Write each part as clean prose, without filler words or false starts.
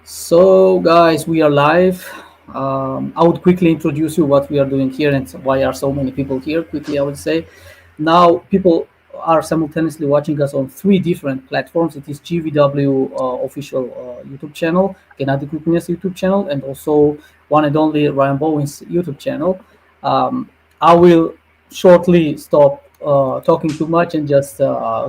So, guys, we are live. I would quickly introduce you what we are doing here and why are so many people here. Quickly, I would say, now people are simultaneously watching us on three different platforms. It is GVW official YouTube channel, Gennady Krupinets YouTube channel, and also one and only Ryan Bowen's YouTube channel. I will shortly stop talking too much and just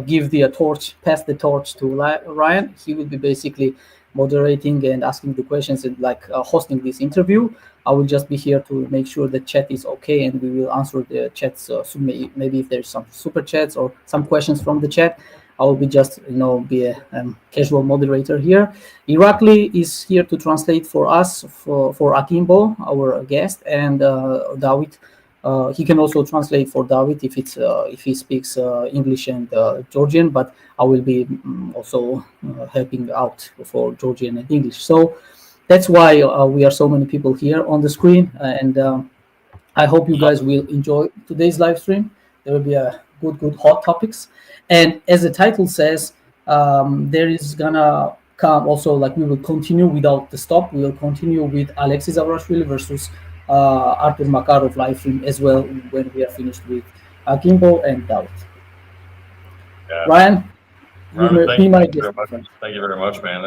give the torch, pass the torch to Ryan. He will be basically moderating and asking the questions and hosting this interview. I will just be here to make sure the chat is okay, and we will answer the chats. So maybe if there's some super chats or some questions from the chat, I will be just be a casual moderator here. Irakli is here to translate for us for Akimbo, our guest, and David. He can also translate for David if he speaks English and Georgian, but I will be also helping out for Georgian and English. So that's why we are so many people here on the screen, and I hope you guys will enjoy today's live stream. There will be a good hot topics, and as the title says, there is gonna come also we will continue without the stop. We will continue with Alexei Zavrashvili versus Artur Makarov live stream as well when we are finished with Akimbo and David. Yeah. Ryan, thank you very much, man.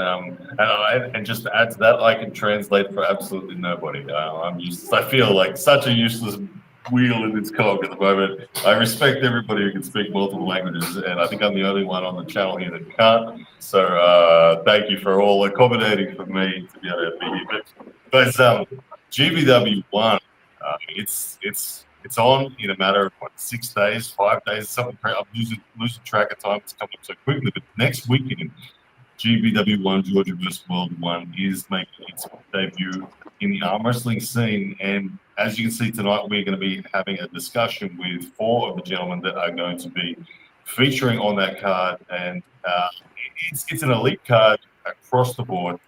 And just to add to that, I can translate for absolutely nobody. I feel like such a useless wheel in this cog at the moment. I respect everybody who can speak multiple languages, and I think I'm the only one on the channel here that can't. So thank you for all accommodating for me to be able to be here. But GVW1, it's on in a matter of 6 days, 5 days, something. I'm losing track of time. It's coming up so quickly. But next weekend, GVW1 Georgia vs. World 1 is making its debut in the arm wrestling scene. And as you can see tonight, we're going to be having a discussion with 4 of the gentlemen that are going to be featuring on that card. And it's an elite card across the board.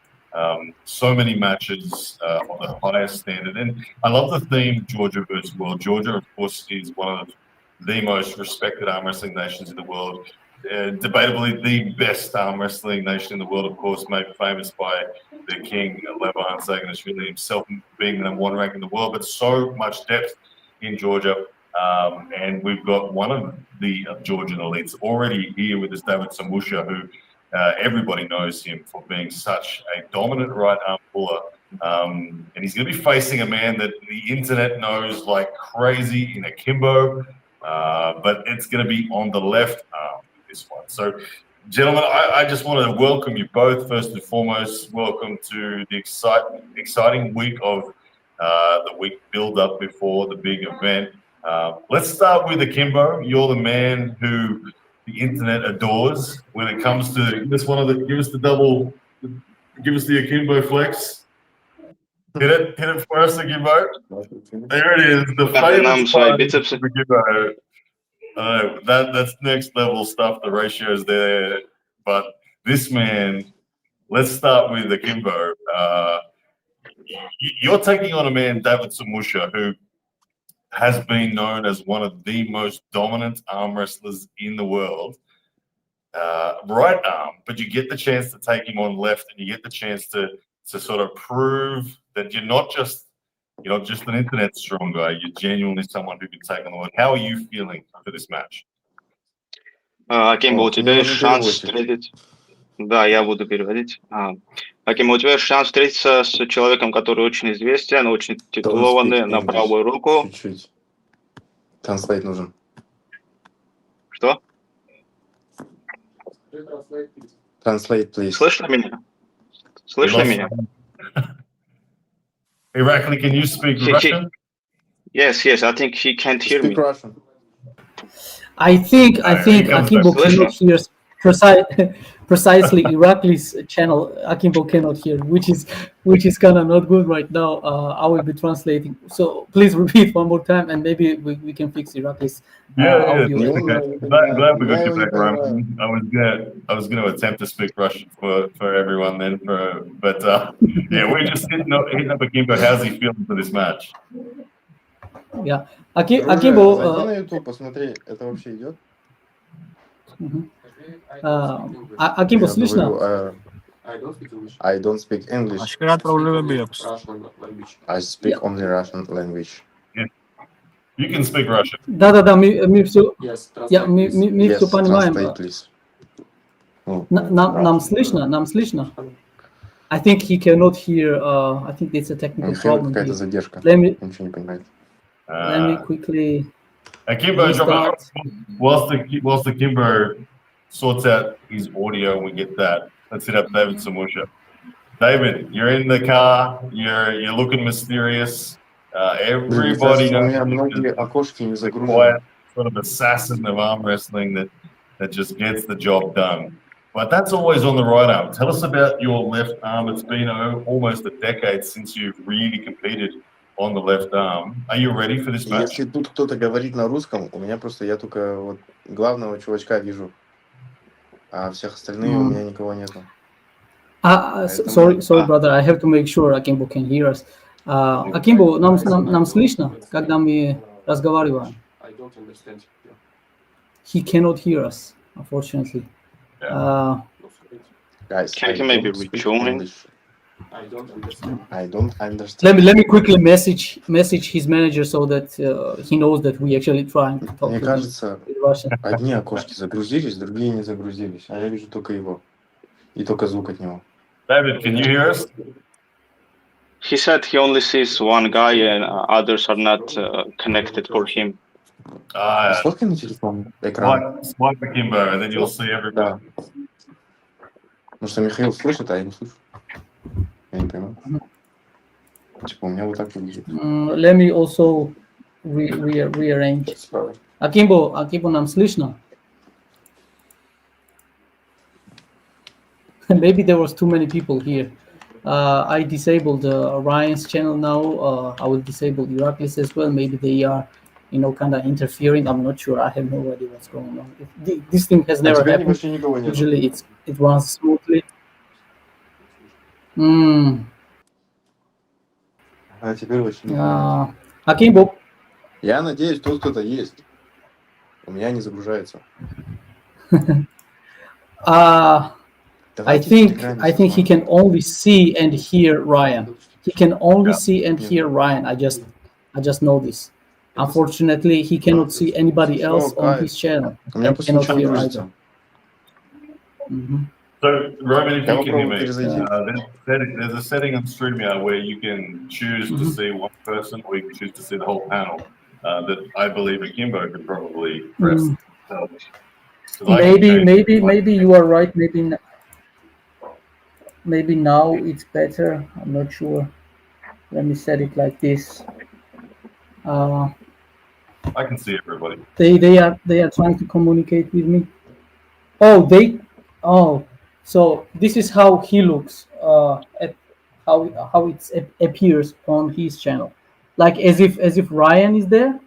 So many matches on the highest standard. And I love the theme, Georgia versus World. Georgia, of course, is one of the most respected arm wrestling nations in the world. Debatably the best arm wrestling nation in the world, of course, made famous by the king, Levan Saganashvili himself, being the #1 rank in the world, but so much depth in Georgia. And we've got one of the Georgian elites already here with us, David Samushia, who everybody knows him for being such a dominant right arm puller. And he's going to be facing a man that the internet knows like crazy in Akimbo, but it's going to be on the left arm with this one. So, gentlemen, I just want to welcome you both. First and foremost, welcome to the exciting week of the week build-up before the big event. Let's start with Akimbo. You're the man who the internet adores when it comes to give us the Akimbo flex. Hit it for us, Akimbo. There it is, the famous part of Akimbo. That's next level stuff. The ratio's there, but this man. Let's start with Akimbo. You're taking on a man, David Samushia, who has been known as one of the most dominant arm wrestlers in the world. Right arm, but you get the chance to take him on left, and you get the chance to sort of prove that you're not just an internet strong guy. You're genuinely someone who can take on the world. How are you feeling for this match? Акимбо, у тебя есть шанс встретить... Да, я буду переводить. Акимбо, у тебя есть шанс встретиться с человеком, который очень известен, очень титулованный, на правую руку. Чуть-чуть. Транслейт нужен. Что? Translate, please. Слышно меня? Слышно меня? Irakli, can you speak Russian? Yes, I think he can't hear me. Russian. I think Akimbo cannot hear precisely Irakli's channel. Akimbo cannot hear, which is kind of not good right now. I will be translating. So please repeat one more time, and maybe we can fix Irakli's audio. Glad we got you back, Ryan. I was going to attempt to speak Russian for everyone then, but we're just hitting up Akimbo. How's he feeling for this match? Yeah, Akimbo. Зайди на YouTube, посмотри, это вообще идет? Акимбо, слышно? I don't speak English. აშკარად პრობლემები აქვს. I speak only Russian language. You can speak Russian. Да, мы все, мы Yes, все понимаем. translate, please. Нам слышно. I think he cannot hear. I think it's a technical Михаил, problem какая-то here. задержка. Let me Он ничего не понимает. quickly Akimbo, restart. whilst Akimbo sorts out his audio and we get that, let's hit up David Samushia. David, you're in the car. You're looking mysterious. Everybody У knows меня you're многие окошки не the загружены. quiet sort of assassin of arm wrestling that just gets the job done. But that's always on the right arm. Tell us about your left arm. It's been almost a decade since you've really competed on the left arm. Are you ready for this match? Если тут кто-то говорит на русском, у меня просто я только вот главного чувачка вижу, а всех остальных у меня никого нету. Sorry, brother. I have to make sure Akimbo can hear us. Akimbo, нам слышно, когда мы разговариваем? He cannot hear us, unfortunately. Guys, Can I he maybe don't speak rejoin? English. I don't understand. Let me quickly message his manager so that he knows that we actually trying to talk Мне to кажется, him in Russian. одни окошки загрузились, другие не загрузились. А я вижу только его. И только звук от него. David, can you hear us? He said he only sees one guy and others are not connected for him. Сфоткай на телефон экран. Swipe Akimbo, and then you'll see everybody. Да. Потому что Михаил слышит, а я не слышу. Я не понимаю. Типа у меня вот так выглядит. Let me also rearrange. Akimbo, нам слышно? Maybe there was too many people here. I disabled Ryan's channel now. I will disable Iraklis as well. Maybe they are, kind of interfering. I'm not sure. I have no idea what's going on. This thing has never happened. Usually it runs smoothly. А теперь вообще не Akimbo. Я надеюсь, тут кто-то есть. У меня не загружается. I think he can only see and hear Ryan. He can only see and hear Ryan. I just know this. Unfortunately, he cannot see anybody else on his channel. And cannot hear either. So, Roman, if you can hear me, there's a setting on StreamYard where you can choose to see one person or you can choose to see the whole panel that I believe Akimbo could probably press. Maybe you are right. Maybe now it's better. I'm not sure. Let me set it like this. I can see everybody. They are trying to communicate with me. So this is how he looks at how it appears on his channel, like as if Ryan is there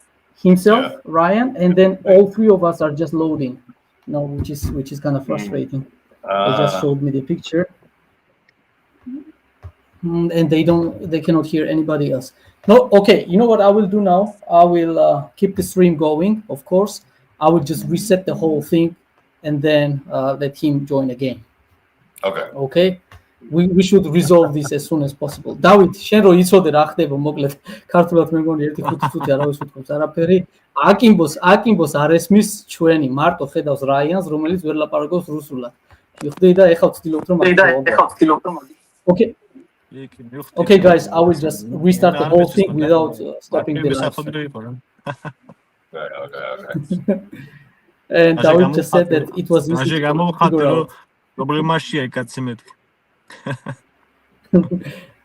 himself, Ryan, and then all three of us are just loading. Which is kind of frustrating. They just showed me the picture. And they cannot hear anybody else. No, okay. You know what I will do now? I will keep the stream going. Of course, I will just reset the whole thing, and then let him join again. Okay. We should resolve this as soon as possible. David, შენ რო იცოდე რა ხდება, მოკლედ ქართულად მე მგონი 1-5 არავის უთქვამს არაფერი. აკიმბოს არ ესმის ჩვენი, მარტო ხედავს რაიანს, რომელიც ვერ ლაპარაკობს რუსულად. მიხდები და ეხლა ვცდილობთ რომ Okay, guys, I will just restart the whole thing without stopping the live stream. Okay. And David just said that it was easy to figure out.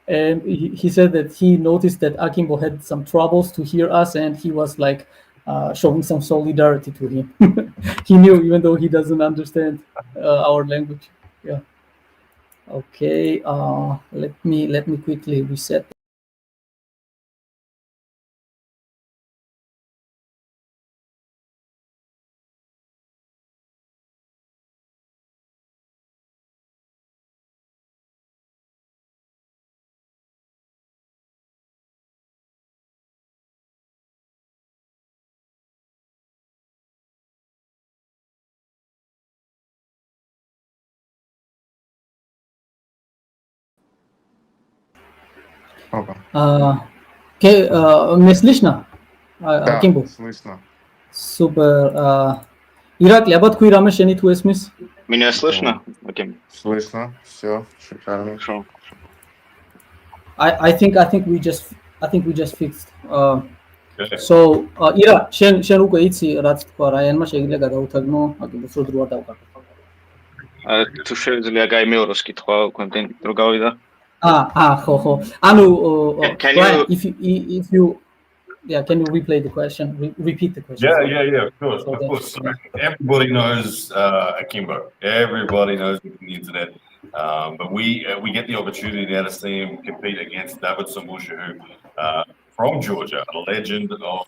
And he said that he noticed that Akimbo had some troubles to hear us, and he was like showing some solidarity to him. He knew, even though he doesn't understand our language. Yeah. Okay. Let me quickly reset. Опа. Me слышно? Да, Акимбо. слышно. Супер. Иракли, абат куи раме шени ту эсмис? Меня слышно? Окей, Слышно. Все, шикарно. хорошо. I think we just fixed. Okay. So Ira, შენ უკვე იცი რაც თქვა რაიანმა შეიძლება გადაუთაგნო აკიმბოს რო დროა დავკარგო. თუ შეიძლება გაიმეოროს კითხვა კონტენტ რო გავიდა. ხო. ანუ Can Brian, you if you can you replay the question? Repeat the question. Yeah, of course, So of course. yeah. Everybody knows Akimbo. Everybody knows him on the internet. But we get the opportunity now to see him compete against David Samushia, who from Georgia, a legend of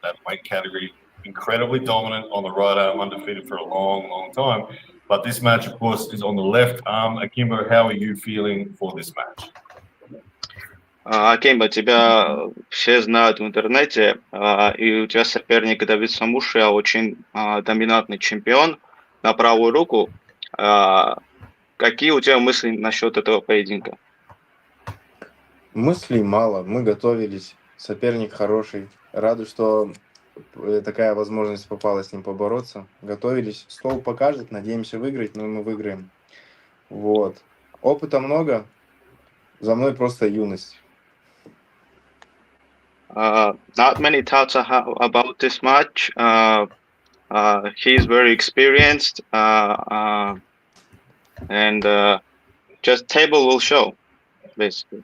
that weight category, incredibly dominant on the right arm, undefeated for a long time. But this match, of course, is on the left arm. Akimbo, how are you feeling for this match? Акимбо, тебя все знают в интернете, и у тебя соперник Давид Самушия очень доминантный чемпион на правую руку. Какие у тебя мысли насчет этого поединка? Мыслей мало. Мы готовились. Соперник хороший. Рады, что такая возможность попалась с ним побороться. Готовились. Стол покажет. Надеемся выиграть, но мы выиграем. Вот. Опыта много. За мной просто юность. Not many thoughts about this match. He's very experienced, and just table will show, basically.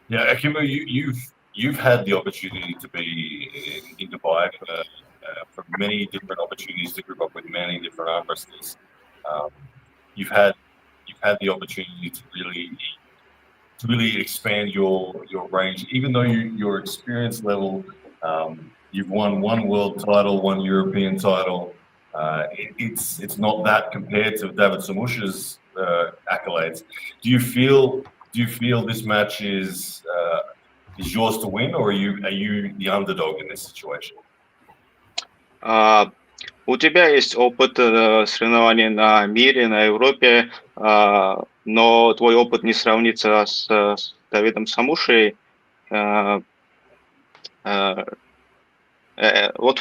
Yeah, Akimbo, you've had the opportunity to be in Dubai for many different opportunities to group up with many different arm wrestlers. You've had the opportunity to really expand your range, even though your experience level. You've won one world title, one European title. It's not that compared to David Samushia's accolades. Do you feel this match is yours to win, or are you the underdog in this situation? У тебя есть опыт соревнований на мире, на Европе, но твой опыт не сравнится с Давидом Самушей. What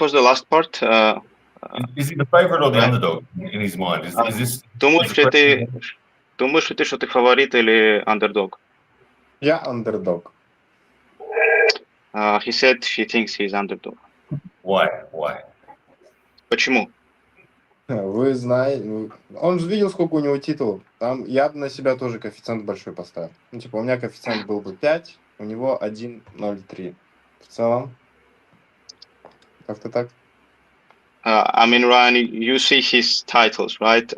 was the last part? Is he the favorite or the underdog in his mind? Is this? Думаешь ли ты, что ты фаворит или андердог? Я андердог. He said he thinks he's underdog. Why? Почему? Вы знаете, он же видел, сколько у него титулов. Там я бы на себя тоже коэффициент большой поставил. Ну, типа, у меня коэффициент был бы 5, у него 1,03. В целом, как-то так. I mean, Ryan, you see his titles, right?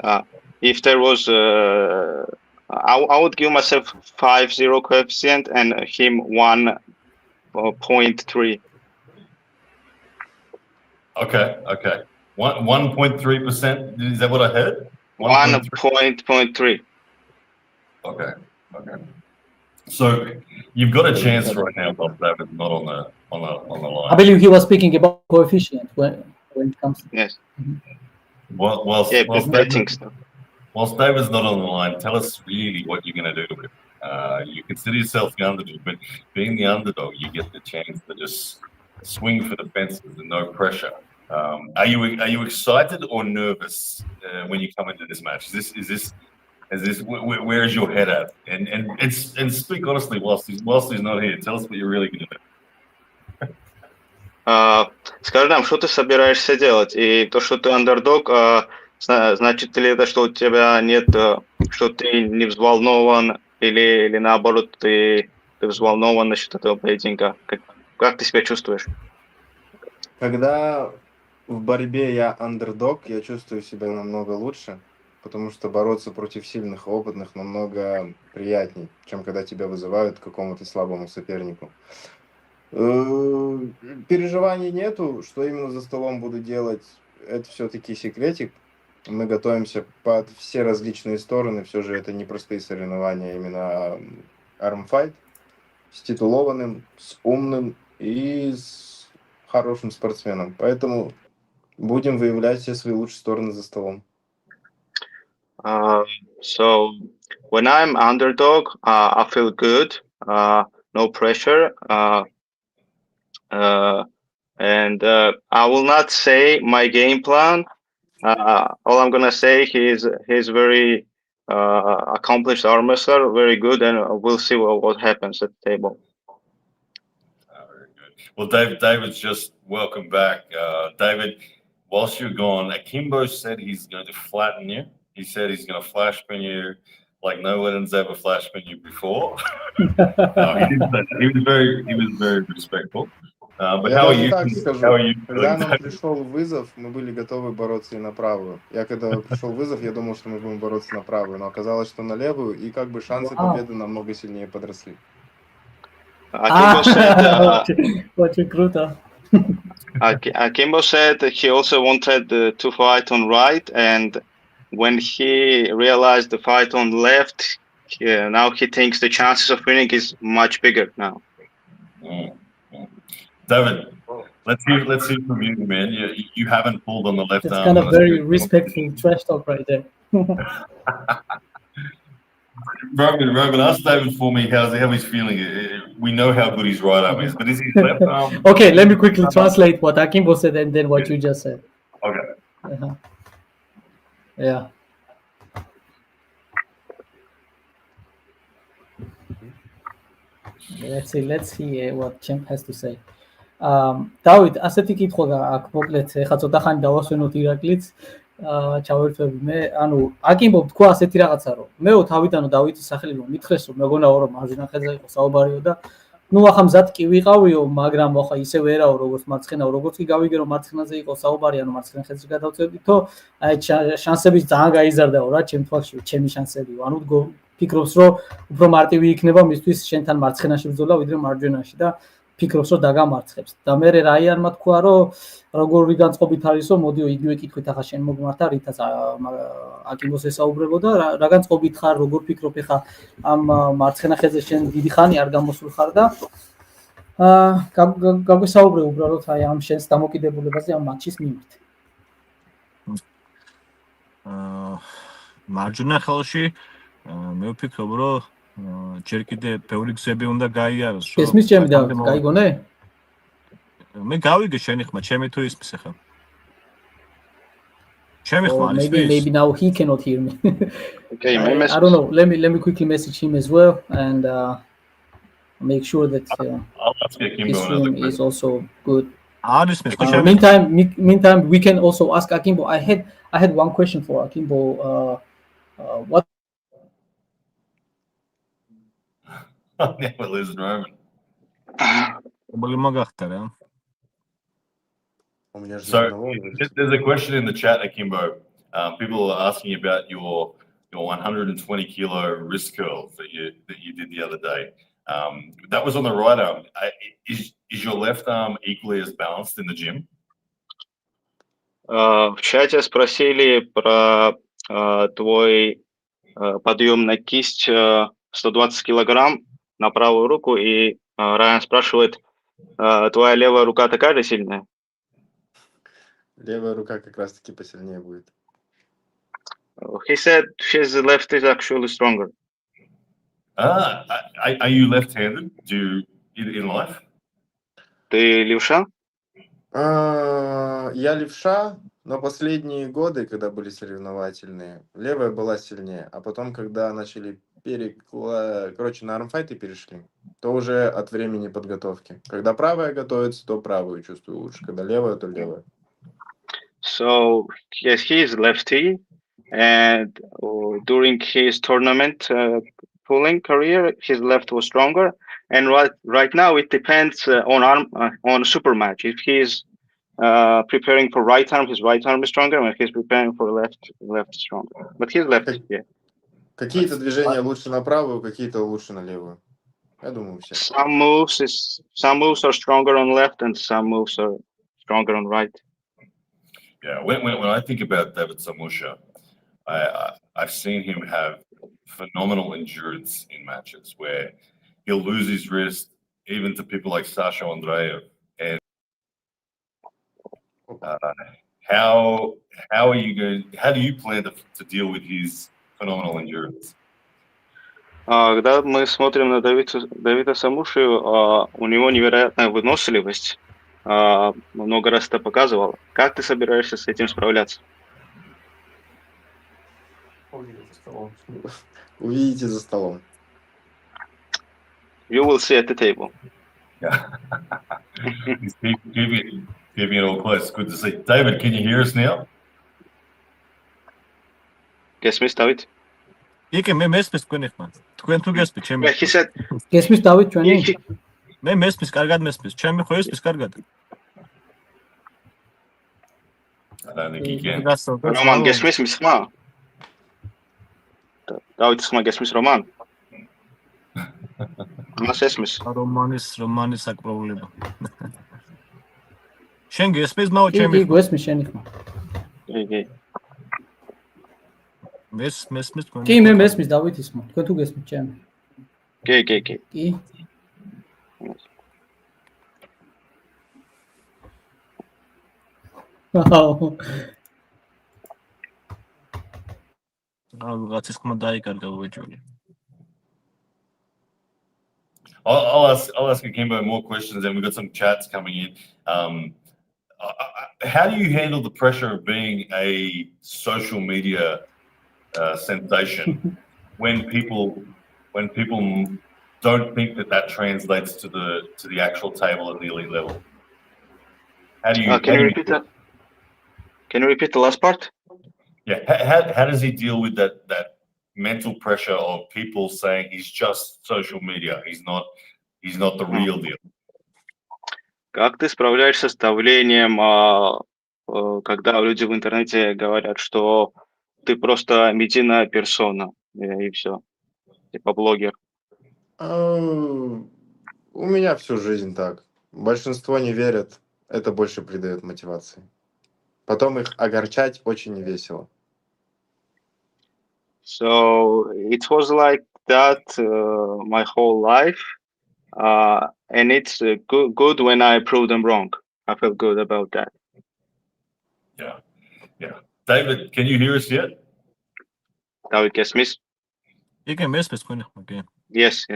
If there was, I would give myself 5.0 coefficient and him 1.3. Okay. 1.3%. Is that what I heard? 1.3. Okay. So you've got a chance right now, Bob David, not on the line. I believe he was speaking about coefficient when it comes to Yes. Whilst Betting stuff. Whilst David's not on the line, tell us really what you're going to do to him. You consider yourself the underdog, but being the underdog, you get the chance to just swing for the fences and no pressure. Are you excited or nervous when you come into this match? Is this where is your head at? And speak honestly whilst he's not here. Tell us what you're really going to do. Скажи нам, что ты собираешься делать? И то, что ты андердог, значит ли это, что у тебя нет, что ты не взволнован, или наоборот, ты взволнован насчет этого поединка? Как ты себя чувствуешь? Когда в борьбе я андердог, я чувствую себя намного лучше, потому что бороться против сильных, опытных намного приятней, чем когда тебя вызывают к какому-то слабому сопернику. Переживаний нету, что именно за столом буду делать, это все-таки секретик. Мы готовимся под все различные стороны, все же это не простые соревнования, именно армфайт с титулованным, с умным и с хорошим спортсменом. Поэтому будем выявлять все свои лучшие стороны за столом. So when I'm underdog, I feel good. No pressure. And I will not say my game plan. All I'm gonna say he's very accomplished arm wrestler, very good, and we'll see what happens at the table. Very good. Well, David's just welcome back. David, whilst you're gone, Akimbo said he's going to flatten you. He said he's going to flash pin you like no one's ever flash pin you before. No, he didn't say that. He was very respectful. But Я how are даже you? так How скажу. are you Когда feeling, нам David? пришел вызов, мы были готовы бороться и на правую. Когда пришел вызов, я думал, что мы будем бороться на правую, но оказалось, что на левую, и как бы шансы победы намного сильнее подросли. Akimbo said. Очень круто. Akimbo said he also wanted to fight on right, and when he realized the fight on left, now he thinks the chances of winning is much bigger now. David, let's hear from you, man. You haven't pulled on the left It's arm. kind of very respectful trash talk right there. Roman, ask David for me how he's feeling. We know how good his right arm is, but is his left arm? Okay, let me quickly translate what Akimbo said and then what you just said. Okay. Yeah. Let's see what Champ has to say. დავით, ასეთი კითხვა აქ მოკლედ ეხლა ცოტა ხანი დავასვენოთ ირაკლიც. ჩავერთვები მე, ანუ აკიმბო თქვა ასეთი რაღაცა რომ მეო თავიდანო დავითის სახელი რომ მითხრეს რომ მეგონაო რომ მარჯვენა იყო საუბარიო და ნუ ახლა მზად კი ვიყავიო, მაგრამ ახლა ისე ვერაო როგორც მარცხენაო, როგორც კი გავიგე რომ მარცხენაზე იყო საუბარი, ანუ მარცხენა ხელში გადავწევდითო, აი შანსები ძალიან გაიზარდაო რა, ჩემ თვალში, ჩემი შანსებიო. ანუ ფიქრობს რომ უფრო მარტივი იქნება მისთვის შენთან მარცხენაში ბრძოლა ვიდრე მარჯვენაში და ფიქრობს რომ დაგამარცხებს. და მე რაიანმა თქვა რომ როგორი განწყობით არისო, მოდიო იგივე კითხვით ახლა შენ მოგმართა, რითაც აკიმბოს ესაუბრებოდა, რა განწყობით ხარ, როგორ ფიქრობ ახლა ამ მარცხენა ხელზე შენ დიდი ხანი არ გამოსულ ხარ და გაგვესაუბრე უბრალოდ აი ამ შენს დამოკიდებულებაზე ამ მატჩის მიმართ. მარჯვენა ხელში მე ვფიქრობ რომ ჯერ კიდე ბევრი გზები უნდა გაიაროს. ესმის ჩემი და გაიგონე? მე გავიგე შენი ხმა, ჩემი თუ ისმის ახლა. ჩემი ხმა არის ის. Maybe now he cannot hear me. Okay, I don't know. Let me quickly message him as well and make sure that his stream is also good. არის მის ხმა. Meantime, we can also ask Akimbo. I had one question for Akimbo. What? Never lose Roman. So there's a question in the chat, Akimbo. People are asking about your 120 kilo wrist curls that you did the other day. That was on the right arm. Is your left arm equally as balanced in the gym? В чате спросили про твой подъем на кисть 120 килограмм на правую руку, и Райан спрашивает, твоя левая рука такая же сильная? Левая рука как раз-таки посильнее будет. He said his left is actually stronger. Are you left-handed? Do you in life? Ты левша? Я левша, но последние годы, когда были соревновательные, левая была сильнее. А потом, когда начали на армфайты перешли, то уже от времени подготовки. Когда правая готовится, то правую чувствую лучше. Когда левая, то левая. So, yes, he is lefty. And during his tournament pulling career, his left was stronger. And right now, it depends on super match. If he's preparing for right arm, his right arm is stronger. And if he's preparing for left is stronger. But he's lefty, yeah. Какие-то движения лучше на правую, какие-то лучше на левую. Я думаю, все. Some moves are stronger on left, and some moves are stronger on right. Yeah, when I think about David Samushia, I've seen him have phenomenal endurance in matches where he'll lose his wrist even to people like Sasha Andreev. And how do you plan to deal with his phenomenal endurance. Когда мы смотрим на Давида Самушию, у него невероятная выносливость. Много раз это показывал. Как ты собираешься с этим справляться? Увидите за столом. You will see at the table. Yeah. He's keeping it all close. Good to see. David, can you hear us now? Გესმის, დავით? იკე მე მესმის თქვენი ხმა. თქვენ თუ გესმით ჩემი? He said, გესმის დავით ჩვენი? მე მესმის, კარგად მესმის. ჩემი ხო ესმის კარგად? I don't think he can. რომან გესმის მის ხმა? დავით ხმა გესმის რომან? მას ესმის. რომანის აქ პრობლემა. შენ გესმის მაო ჩემი? კი, გესმის შენი ხმა. კი. მესმის თქვენ? კი, მე მესმის დავითის ხმა. თქვენ თუ გესმით ჩემი? კი. კი. რაღაცის ხმა დაიკარგა უეჭველი. I'll ask Akimbo more questions, and we've got some chats coming in. How do you handle the pressure of being a social media sensation when people don't think that translates to the actual table at the elite level? How do you? Can you repeat that? Can you repeat the last part? Yeah. How does he deal with that mental pressure of people saying he's just social media? He's not the real deal. Как ты справляешься с давлением, когда люди в интернете говорят, что ты просто медийная персона и все, типа блогер? У меня всю жизнь так. Большинство не верят, это больше придает мотивации. Потом их огорчать очень весело. So it was like that my whole life, and it's good when I prove them wrong. I feel good about that. Yeah. David, can you hear us yet? David Kesmis? იკე მესმის თქვენი ხმა, კი. Yes.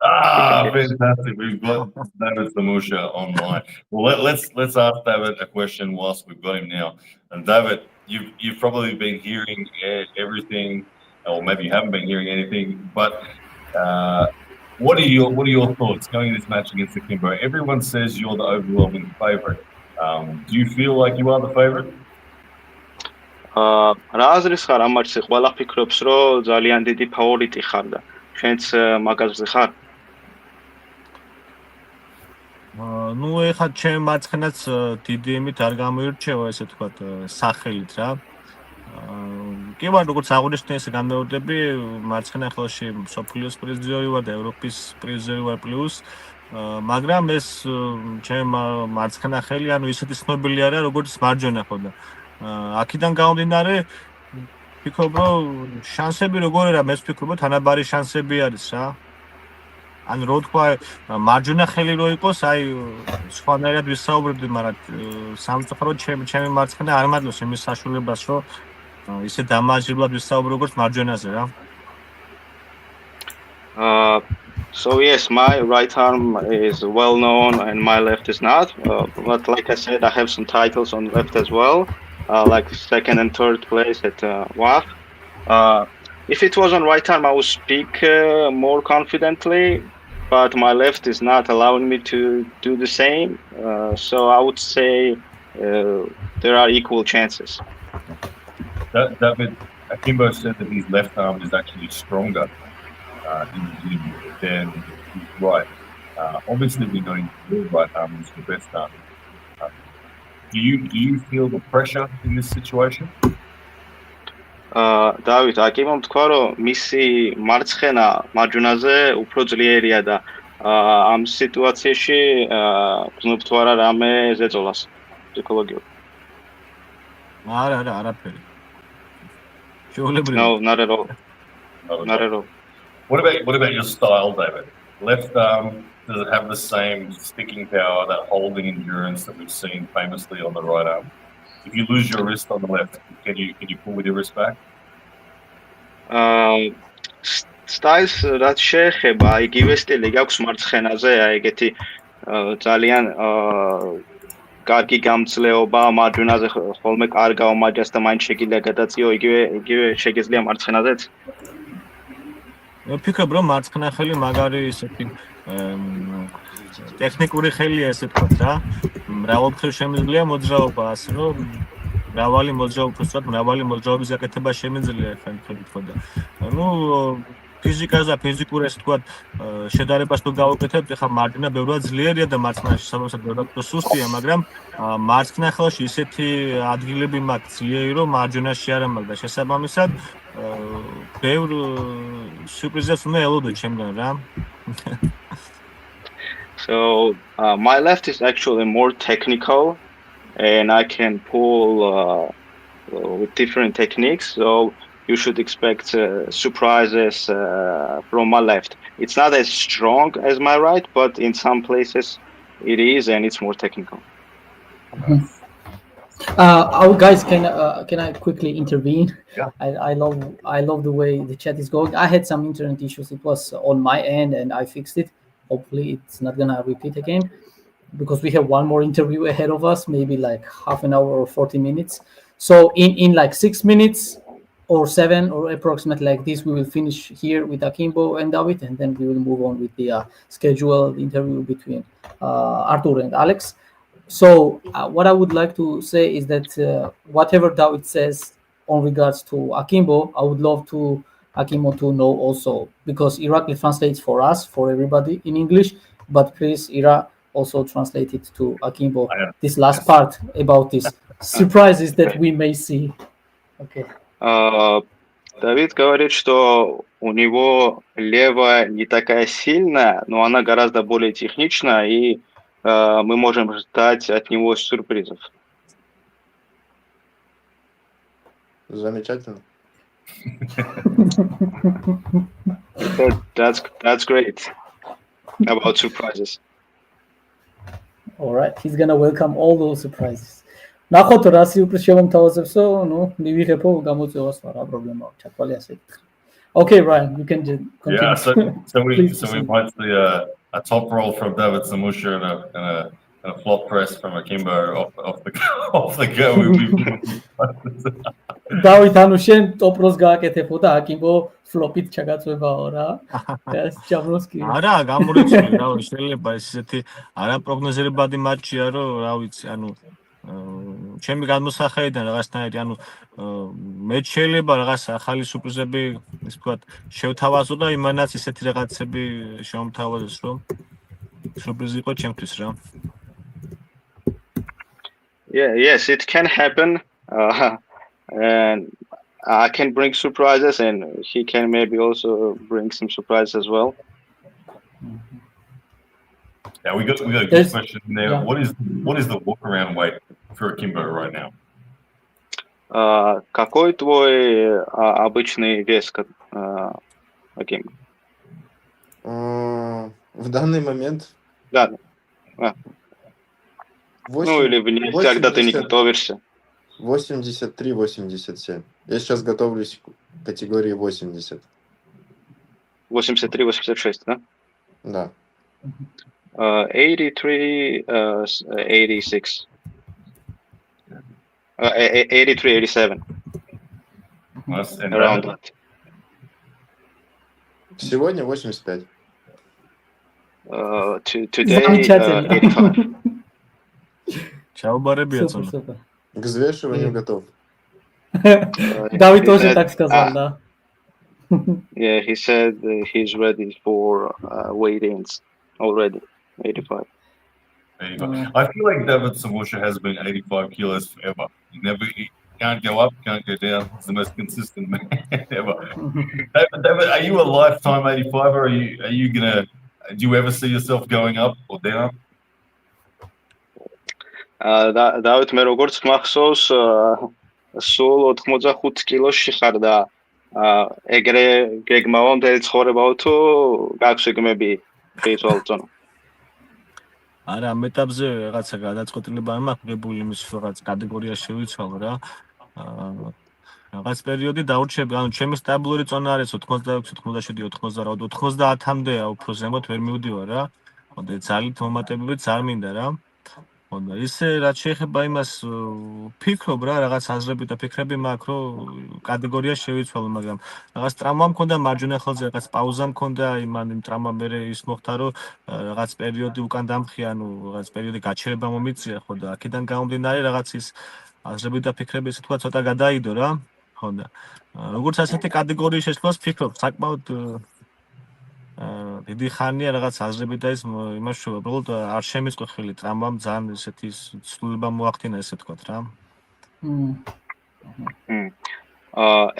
Fantastic. We've got David Samushia online. Well, let's ask David a question whilst we've got him now. And David, you've probably been hearing everything, or maybe you haven't been hearing anything, but what are your thoughts going into this match against Akimbo? Everyone says you're the overwhelming favorite. Do you feel like you are the favorite? რა აზრის ხარ ამ მატჩზე? ყველა ფიქრობს, რომ ძალიან დიდი ფავორიტი ხარ და შენც მაგაზე ხარ? ნუ ეხლა ჩემ მარცხენაც დიდი იმით არ გამოირჩევა, ესე თქვათ, სახელით რა. კი ვარ, როგორც აღნიშნე, ესე გამეორდები, მარცხენა ხელში მსოფლიოს პრიზიორი ვარ და ევროპის პრიზიორი ვარ პლუს, მაგრამ ეს ჩემ მარცხენა ხელი, ანუ ისეთი ცნობილი არა, როგორც მარჯვენა ხო და აქედან გამომდინარე, ვფიქრობ, რომ შანსები როგორ არა, მე ვფიქრობ, რომ თანაბარი შანსები არის რა. ანუ რო თქვა მარჯვენა ხელი რო იყოს, აი სხვანაირად ვისაუბრებდი, მაგრამ სამწუხაროდ ჩემი მარცხენა არ მადლობს იმის საშუალებას, რომ ისე დამაჟირებლად ვისაუბრო როგორც მარჯვენაზე რა. So yes, my right arm is well known and my left is not. But like I said, I have some titles on left as well, like second and third place at WAF. If it was on right arm, I would speak more confidently, but my left is not allowing me to do the same. So I would say there are equal chances. David, Akimbo said that his left arm is actually stronger in the gym than his right. Obviously, we know your right arm is the best arm. Do you feel the pressure in this situation? დავით, აკიმომ თქვა, რომ მისი მარცხენა მარჯვნაზე უფრო ძლიერია და ამ სიტუაციაში გრძნობთ თუ არა რამე ზეწოლას ფსიქოლოგიურად? არაფერი. No, not at all. Not at all. What about your style, David? Left arm, does it have the same sticking power, that holding endurance that we've seen famously on the right arm? If you lose your wrist on the left, can you pull with your wrist back? სტაილს რაც შეეხება, იგივე სტილი გაქვს მარცხენაზე, აი ეგეთი ძალიან კარგი გამძლეობა, მარჯვენაზე ხოლმე კარგა უმაჯას და მაინც შეგიძლია გადაწიო, იგივე შეგიძლია მარცხენაზეც? მე ვფიქრობ, რომ მარცხენა ხელი მაგარი ისეთი ტექნიკური ხელია, ესე ვთქვათ რა. მრავალფეროვ შემიძლია მოძრაობა, ასე რომ მრავალი მოძრაობის გაკეთება შემიძლია ხან თქვა და ну ფიზიკაზე და ფიზიკურ ესე ვთქვათ შედარებას თუ გავუკეთებთ, ეხლა მარჯვენა ბევრად ძლიერია და მარცხენაში საბოლოოდ ბევრად სუსტია, მაგრამ მარცხენა ხელში ისეთი ადგილები მაქვს ძლიერი, რომ მარჯვენაში არ მაქვს და შესაბამისად ბევრ სიურპრიზებს უნდა ელოდოთ ჩემგან რა. So my left is actually more technical and I can pull with different techniques, so you should expect surprises from my left. It's not as strong as my right, but in some places it is, and it's more technical. Guys, can I quickly intervene? Yeah. I love the way the chat is going. I had some internet issues. It was on my end, and I fixed it. Hopefully, it's not gonna repeat again, because we have one more interview ahead of us, maybe like half an hour or 40 minutes. So in like 6 minutes or 7 or approximately like this, we will finish here with Akimbo and David, and then we will move on with the scheduled interview between Artur and Alex. So what I would like to say is that whatever David says on regards to Akimbo, I would love to Akimbo to know also, because Irakli translates for us, for everybody in English, but please, Ira, also translate it to Akimbo, this last part about this surprises that we may see. Okay. Давид говорит, что у него левая не такая сильная, но она гораздо более техничная, и мы можем ждать от него сюрпризов. Замечательно. That's great about surprises. All right, he's gonna welcome all those surprises. ნახოთ რა სიურპრიზ შემომთავაზებსო, ნუ მივიღებო გამოწვევას რა პრობლემაა, ჩათვალე ასე. Okay, Ryan, you can continue. Yeah, so we might see a top roll from David Samushia and a flop press from Akimbo off the go. David, ანუ შენ top rolls გააკეთებო და Akimbo flop-ით ჩაგაწვებაო რა. ეს ჭამროსკი. არა, გამორიცხული რა, შეიძლება ესეთი არაპროგნოზირებადი მატჩია, რომ რა ვიცი, ანუ ჩემი გადმოსახედიდან რაღაცნაირი, ანუ მე შეიძლება რაღაც ახალი სურპრიზები, ის ვთქვათ, შევთავაზო და იმანაც ისეთი რაღაცები შემომთავაზოს, რომ სურპრიზი იყო ჩემთვის რა. Yeah, yes, it can happen. And I can bring surprises, and he can maybe also bring some surprises as well. Yeah, we got a good question there. Yeah. What is the walk-around weight for Akimbo right now? Какой твой обычный вес, Акимбо? В данный момент? Да. 8, ну или вне, 80, когда ты не готовишься. 83-87. Я сейчас готовлюсь к категории 80. 83-86, да? Да. 83, 86. 83, 87. Around that. Сегодня 85. Today 85. Супер. К взвешиванию готов. Давид тоже так сказал, да. Yeah, he said he's ready for weigh-ins already. 85. There you go. I feel like David Samushia has been 85 kilos forever. He can't go up, can't go down. He's the most consistent man ever. David, are you a lifetime 85, or are you gonna? Do you ever see yourself going up or down? დავით მე როგორც მახსოვს სულ 85 კილოში ხარ და ეგრე გეგმავა მთელი ცხოვრებაო თუ გაქვს ეგმები ფიზიოლოგიურ ზონა? არა, ამ ეტაპზე რაღაცა გადაწყვეტილება არ მაქვს, მიღებული იმის რაღაც კატეგორია შევიცვალო რა. რაღაც პერიოდი დაურჩები, ანუ ჩემი სტაბილური წონა არის 86, 87, 88, 90-მდეა უფრო ზემოთ ვერ მივდივარ რა. ხოდა ძალით მომატებებით არ მინდა რა. ხოდა ისე რაც შეეხება იმას ფიქრობ რა, რაღაც აზრები და ფიქრები მაქვს, რომ კატეგორია შევიცვალო, მაგრამ რაღაც ტრამვა მქონდა მარჯვენა ხელზე, რაღაც პაუზა მქონდა, იმ ტრამვა მერე ის მოხდა, რომ რაღაც პერიოდი უკან დამხია, ანუ რაღაც პერიოდი გაჩერება მომიწია, ხოდა აქედან გამომდინარე რაღაც ის აზრები და ფიქრები ესე თქვა ცოტა გადაიდო რა. ხოდა როგორც ასეთი კატეგორიის შეცვლას ფიქრობ, საკმაოდ დიდი ხანია რაღაც აზრები და ის იმაშუა, უბრალოდ არ შემიწყო ხელი ტრამვამ ძალიან ესეთი ცვლილება მოახდინა ესე თქვა რა.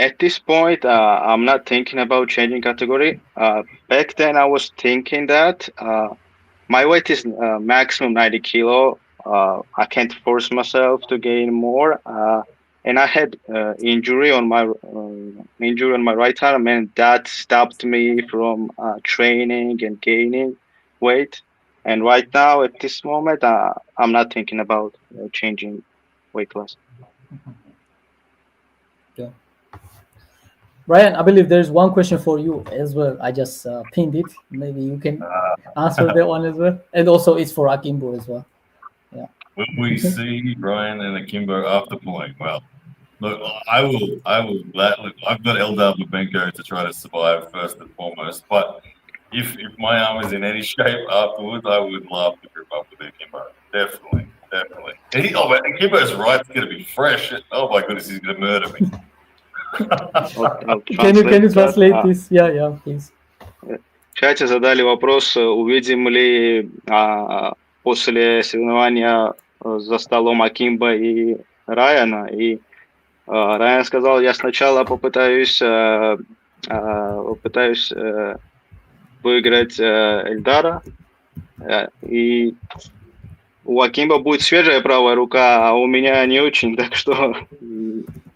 At this point, I'm not thinking about changing category. Back then, I was thinking that my weight is maximum 90 kilo. I can't force myself to gain more. And I had injury on my right arm, and that stopped me from training and gaining weight. And right now, at this moment, I'm not thinking about changing weight class. Yeah. Ryan, I believe there's one question for you as well. I just pinned it. Maybe you can answer that one as well. And also, it's for Akimbo as well. Yeah. Will we see Ryan and Akimbo after pulling? Well, look, I will. Look, I've got Eldar Babenko to try to survive first and foremost. But if my arm is in any shape afterwards, I would love to group up with Akimbo. Definitely. Akimbo's right's going to be fresh. Oh my goodness, he's going to murder me. Can you translate this? Yeah, please. В чате задали вопрос, увидим ли после соревнования за столом Акимбо и Райана. И Райан сказал, я сначала попытаюсь выиграть Эльдара. И у Акимбо будет свежая правая рука, а у меня не очень, так что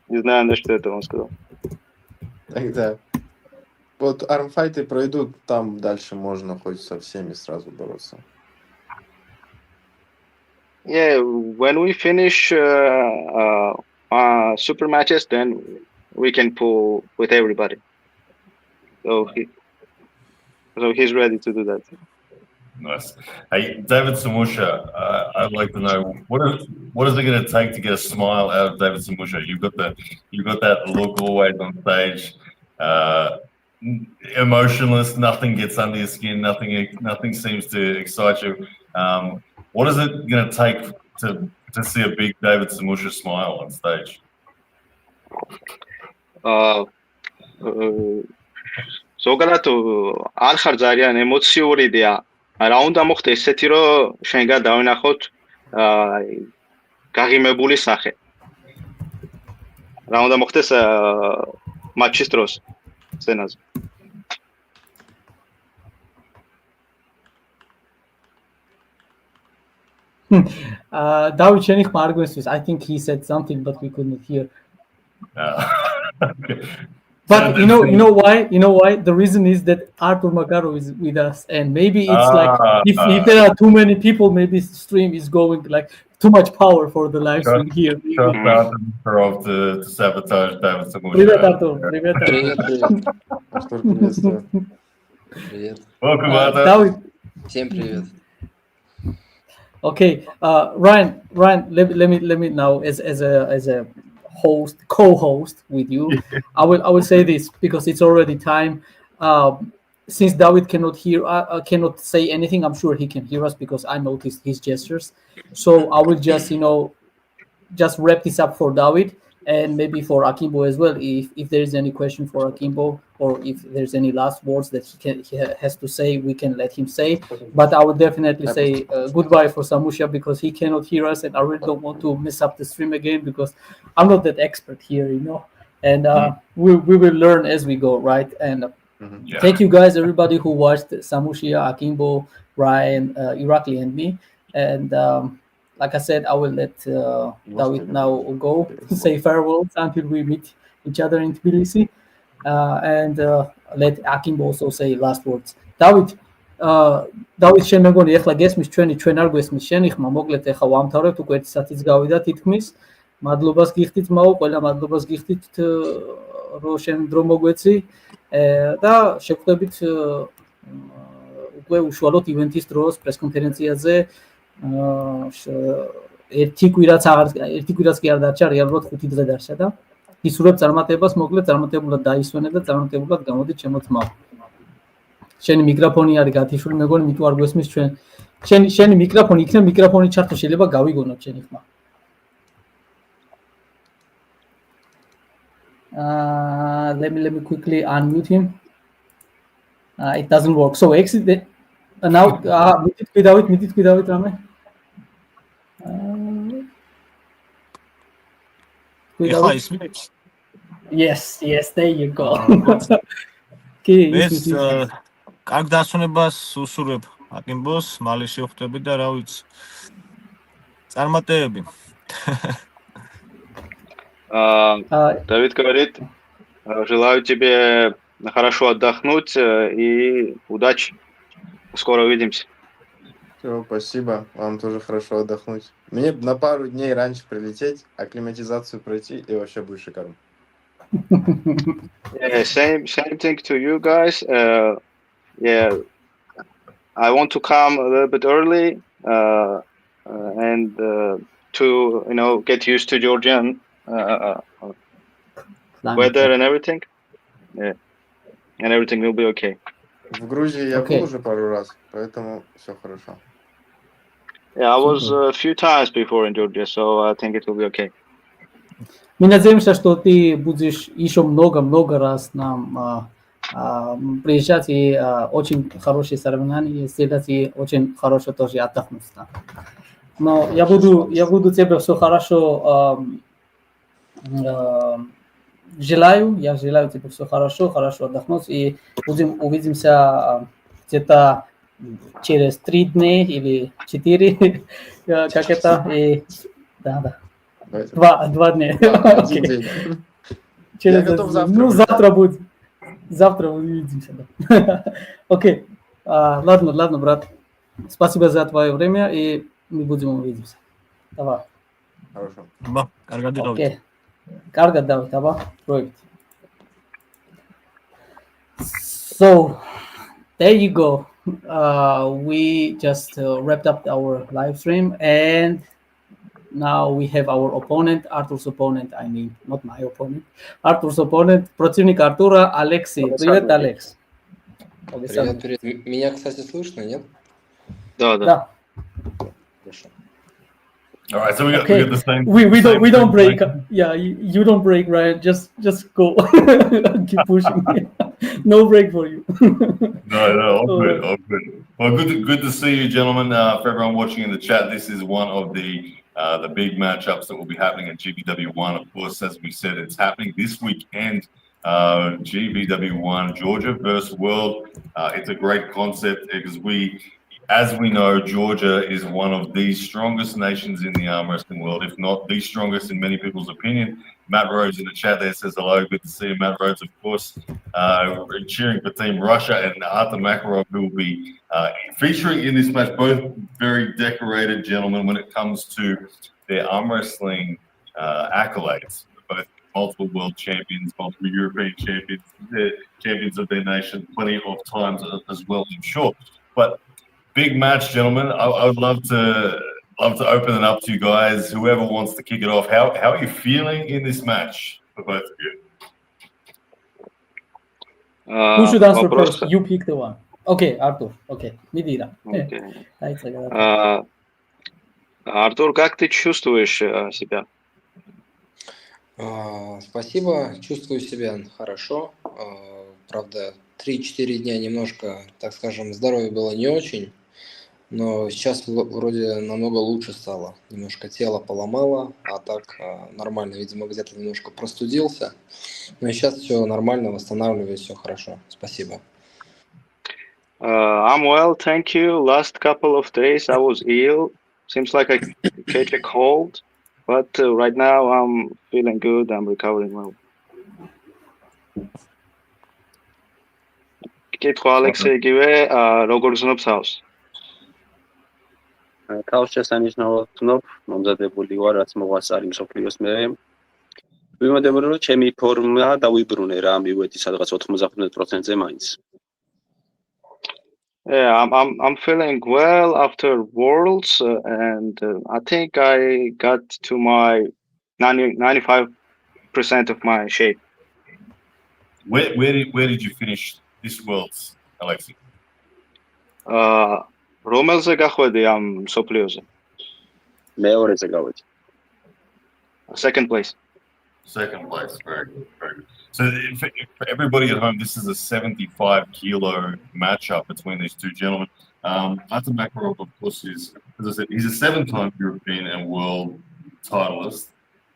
не знаю, на что это он сказал. Тогда вот армфайты пройдут, там дальше можно хоть со всеми сразу бороться. Yeah, when we finish super matches, then we can pull with everybody. So he's ready to do that. Nice. Hey, David Samushia, I'd like to know what is it going to take to get a smile out of David Samushia? You've got that look always on stage, emotionless. Nothing gets under your skin. Nothing seems to excite you. What is it going to take to see a big David Samushia smile on stage? ზოგადად არ ხარ ძალიან ემოციური და რა უნდა მოხდეს ესეთი რომ შენგან დავინახოთ გაღიმებული სახე. რა უნდა მოხდეს მატჩის დროს სცენაზე. David შენი ხმა არ გვესვის. I think he said something but we couldn't hear. Okay. But you know why? You know why? The reason is that Artur Makarov is with us, and maybe it's like if there are too many people, maybe the stream is going like too much power for the live stream here. Trust Artur Makarov to sabotage David Samushia. Привет, Артур. Привет. Артур, приветствую. Привет. Welcome, Artur. David. Всем привет. Okay, Ryan, let me now as a co-host with you. I will say this because it's already time. Since David cannot cannot say anything, I'm sure he can hear us because I noticed his gestures. So I will just wrap this up for David and maybe for Akimbo as well. If there is any question for Akimbo or if there's any last words that he has to say, we can let him say. But I would definitely say goodbye for Samushia because he cannot hear us, and I really don't want to mess up the stream again because I'm not that expert here, And we will learn as we go, right? And thank you guys, everybody who watched Samushia, Akimbo, Ryan, Irakli, and me. And like I said, I will let David now go say farewells until we meet each other in Tbilisi. And let Akimbo also say last words. David, შენ მეგონი ეხლა გესმის ჩვენ არ გვესმის შენი ხმა, მოკლედ ეხლა ვამთავრებთ უკვე 1 საათიც გავიდა თითქმის. მადლობას გიხდით მაო, ყველა მადლობას გიხდით რომ შენ დრო მოგვეცი და შევხვდებით უკვე უშუალოდ ივენთის დროს პრესკონფერენციაზე ერთი კვირაც კი არ დარჩა, რეალურად 5 დღე დარჩა და ისურვებ წარმატებას, მოკლედ წარმატებულად დაისვენებ და წარმატებულად გამოდით ჩემო თმაო. შენი მიკროფონი არის გათიშული, მეგონი მით არ გვესმის ჩვენ. შენი მიკროფონი იქნება მიკროფონი ჩართო, შეიძლება გავიგონოთ შენი ხმა. Let me quickly unmute him. It doesn't work. So exit now მითით გვიდავით რამე? ეხლა ისმის? Yes, there you go. ეს კარგ დასვენებას უსურვებ აკიმბოს, მალე შევხვდები და რა ვიცი. წარმატებები. Давид говорит, желаю тебе хорошо отдохнуть и удачи. Скоро увидимся. Все, спасибо. Вам тоже хорошо отдохнуть. Мне на пару дней раньше прилететь, акклиматизацию пройти, и вообще будет шикарно. Yeah, same thing to you guys. Yeah, I want to come a little bit early and to get used to Georgian weather and everything. Yeah, and everything will be okay. В Грузии я был уже пару раз, поэтому все хорошо. Yeah, I was a few times before in Georgia, so I think it will be okay. Мы надеемся, что ты будешь еще много раз нам приезжать, и очень хорошие соревнования сделать, и очень хорошо тоже отдохнуть. Но я буду тебе все хорошо желаю тебе все хорошо отдохнуть, и увидимся где-то через 3 дня или 4, как это, и да. 2 дня. Я готов завтра. Завтра увидимся. Окей. Ладно, брат. Спасибо за твое время, и мы будем увидимся. Давай. Хорошо. Окей. Карга давай, давай. So, there you go. We just wrapped up our live stream, and now we have our opponent, Artur's opponent, I mean, not my opponent. Artur's opponent, противник Артура, Алексей. Привет, Алекс. Привет. Меня, кстати, слышно, нет? Да. Хорошо. All right, so we got the same. We don't break. Yeah, you don't break, right? Just go. Keep pushing. No break for you. No, all good. Well, good to see you, gentlemen. For everyone watching in the chat, this is one of the big matchups that will be happening at GVW1. Of course, as we said, it's happening this weekend. GVW1, Georgia versus World. It's a great concept because as we know, Georgia is one of the strongest nations in the arm wrestling world, if not the strongest in many people's opinion. Matt Rhodes in the chat there says hello. Good to see you, Matt Rhodes, of course. Cheering for Team Russia, and Artur Makarov, who will be featuring in this match. Both very decorated gentlemen when it comes to their arm wrestling accolades. Both multiple world champions, multiple European champions, champions of their nation, plenty of times as well, I'm sure. But big match, gentlemen. I would love to open it up to you guys. Whoever wants to kick it off. How are you feeling in this match for both of you? Who should answer first? You pick the one. Okay, Artur. Okay, Midira. Артур, как ты чувствуешь себя? Спасибо. Чувствую себя хорошо. Правда, 3-4 дня немножко, так скажем, здоровье было не очень. Но сейчас вроде намного лучше стало. Немножко тело поломало, а так нормально. Видимо, где-то немножко простудился. Но сейчас все нормально, восстанавливаюсь, все хорошо. Спасибо. I'm well, thank you. Last couple of days I was ill. Seems like I catch a cold. But right now I'm feeling good. I'm recovering well. Კითხვა ალექსეი იგივე როგორ გზნობს თავს? თავს შესანიშნავად ვთნობ, მომზადებული ვარ, რაც მოგვასწარი მსოფლიოს მე. ვიმედებოდი, რომ ჩემი ფორმა დავიბრუნე რა, მივედი სადღაც 95%-ზე მაინც. Yeah, I'm feeling well after Worlds, and I think I got to my 95% of my shape. Where did you finish this Worlds, Alexei? რომელზე გახვედი ამ სოფლიოზე? მეორეზე გავედი. Second place. Second place, very good, very good. So for everybody at home, this is a 75-kilo matchup between these two gentlemen. Artem Makarov, of course, is, as I said, he's a 7-time European and world titleist.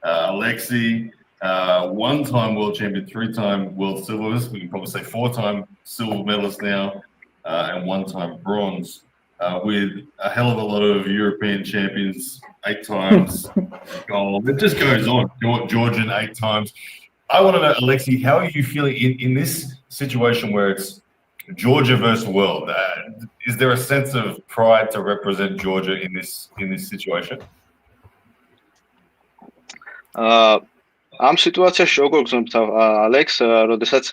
Alexei, 1-time world champion, 3-time world silverist. We can probably say 4-time silver medalist now, and 1-time bronze. With a hell of a lot of European champions, 8 times gold. It just goes on. Georgian 8 times. I want to know, Alexei, how are you feeling in this situation where it's Georgia versus world? Is there a sense of pride to represent Georgia in this situation? ამ სიტუაციაში როგორ გრძნობთ, ალექს, როდესაც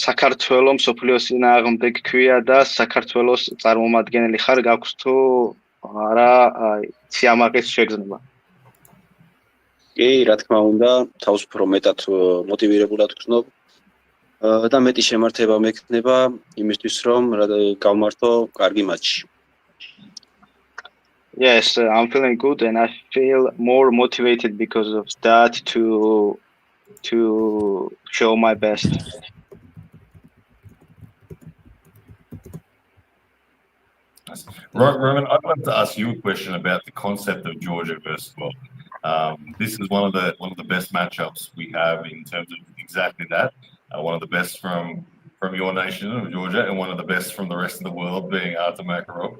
საქართველოს მსოფლიოს წინააღმდეგ ქვია და საქართველოს წარმომადგენელი ხარ, გაქვს თუ არა სიამაყის შეგრძნება? კი, რა თქმა უნდა, თავს უფრო მეტად მოტივირებულად ვგრძნობ და მეტი შემართება მექნება იმისთვის, რომ გავმართო კარგი მატჩი. Yes, I'm feeling good and I feel more motivated because of that to show my best. Right, Roman, I'd like to ask you a question about the concept of Georgia versus world. This is one of the best matchups we have in terms of exactly that. One of the best from your nation of Georgia, and one of the best from the rest of the world, being Artem Makarov.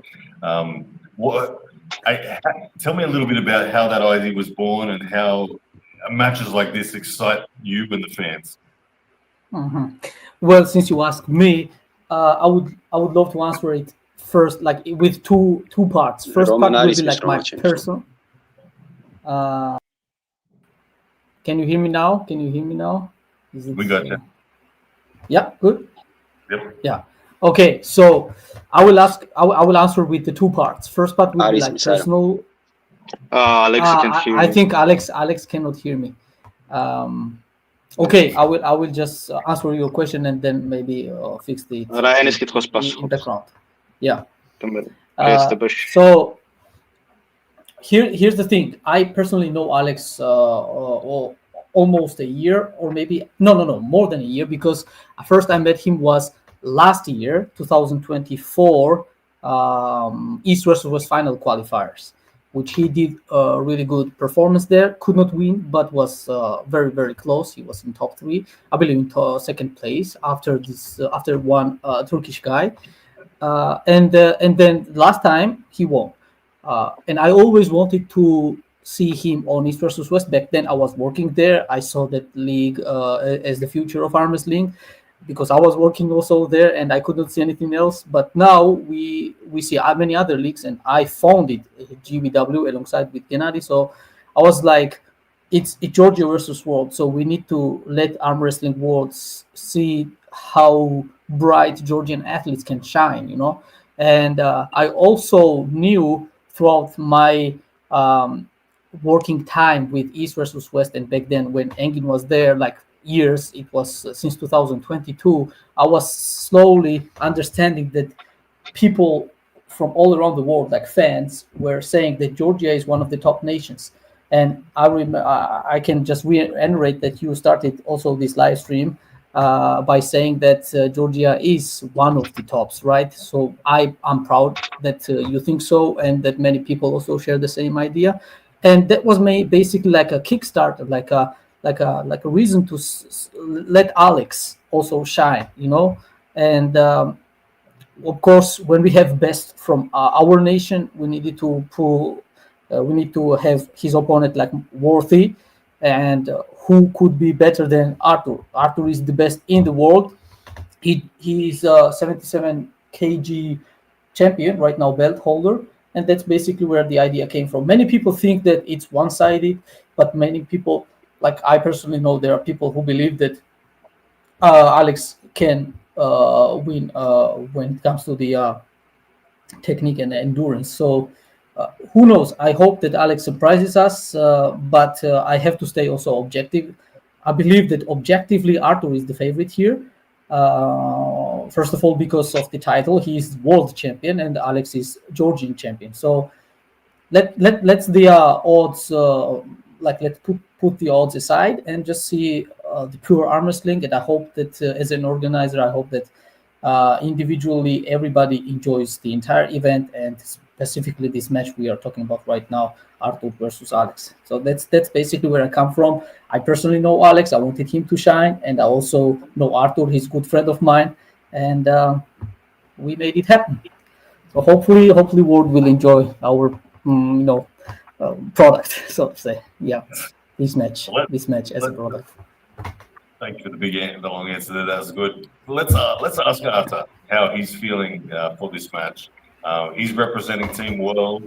Tell me a little bit about how that idea was born and how matches like this excite you and the fans. Mm-hmm. Well, since you asked me, I would love to answer it first, like with two parts. First part will be like my personal. Can you hear me now? We got you. Yeah, good. Yep. Yeah. Okay, so I will answer with the two parts. First part will be like personal. Alex can hear I think Alex cannot hear me. Okay, I will just answer your question and then maybe fix the background. Yeah. So here's the thing. I personally know Alex almost a year, or maybe no, more than a year, because first I met him was last year, 2024, East versus West final qualifiers, which he did a really good performance there. Could not win, but was very, very close. He was in top 3, I believe, in second place after one Turkish guy, and then last time he won. And I always wanted to see him on East versus West. Back then I was working there. I saw that league as the future of arm wrestling, because I was working also there and I couldn't see anything else. But now we see many other leagues, and I founded GVW alongside with Gennady. So I was like, it's Georgia versus world. So we need to let arm wrestling world see how bright Georgian athletes can shine, And I also knew throughout my working time with East versus West, and back then when Engin was there, like years, it was since 2022, I was slowly understanding that people from all around the world, like fans, were saying that Georgia is one of the top nations. And I can just reiterate that you started also this live stream by saying that Georgia is one of the tops, right? So I'm proud that you think so, and that many people also share the same idea. And that was basically like a Kickstarter, like a reason to let Alex also shine, And of course, when we have best from our nation, we needed to we need to have his opponent like worthy, and who could be better than Artur? Artur is the best in the world. He's a 77 kg champion right now, belt holder. and that's basically where the idea came from. Many people think that it's one-sided, but many people, like I personally know, there are people who believe that Alex can win when it comes to the technique and endurance. So who knows? I hope that Alex surprises us, but I have to stay also objective. I believe that objectively Arthur is the favorite here. First of all, because of the title, he's world champion and Alex is Georgian champion. So let's the odds let's put the odds aside and just see the pure arm wrestling. And I hope that as an organizer, I hope that individually everybody enjoys the entire event, and specifically this match we are talking about right now, Arthur versus Alex. So that's basically where I come from. I personally know Alex. I wanted him to shine, and I also know Arthur. He's a good friend of mine, and we made it happen. So hopefully world will enjoy our product, so to say. Yeah, this match as a product. Thank you for the long answer there. That was good. Let's ask Arthur how he's feeling for this match. He's representing Team World,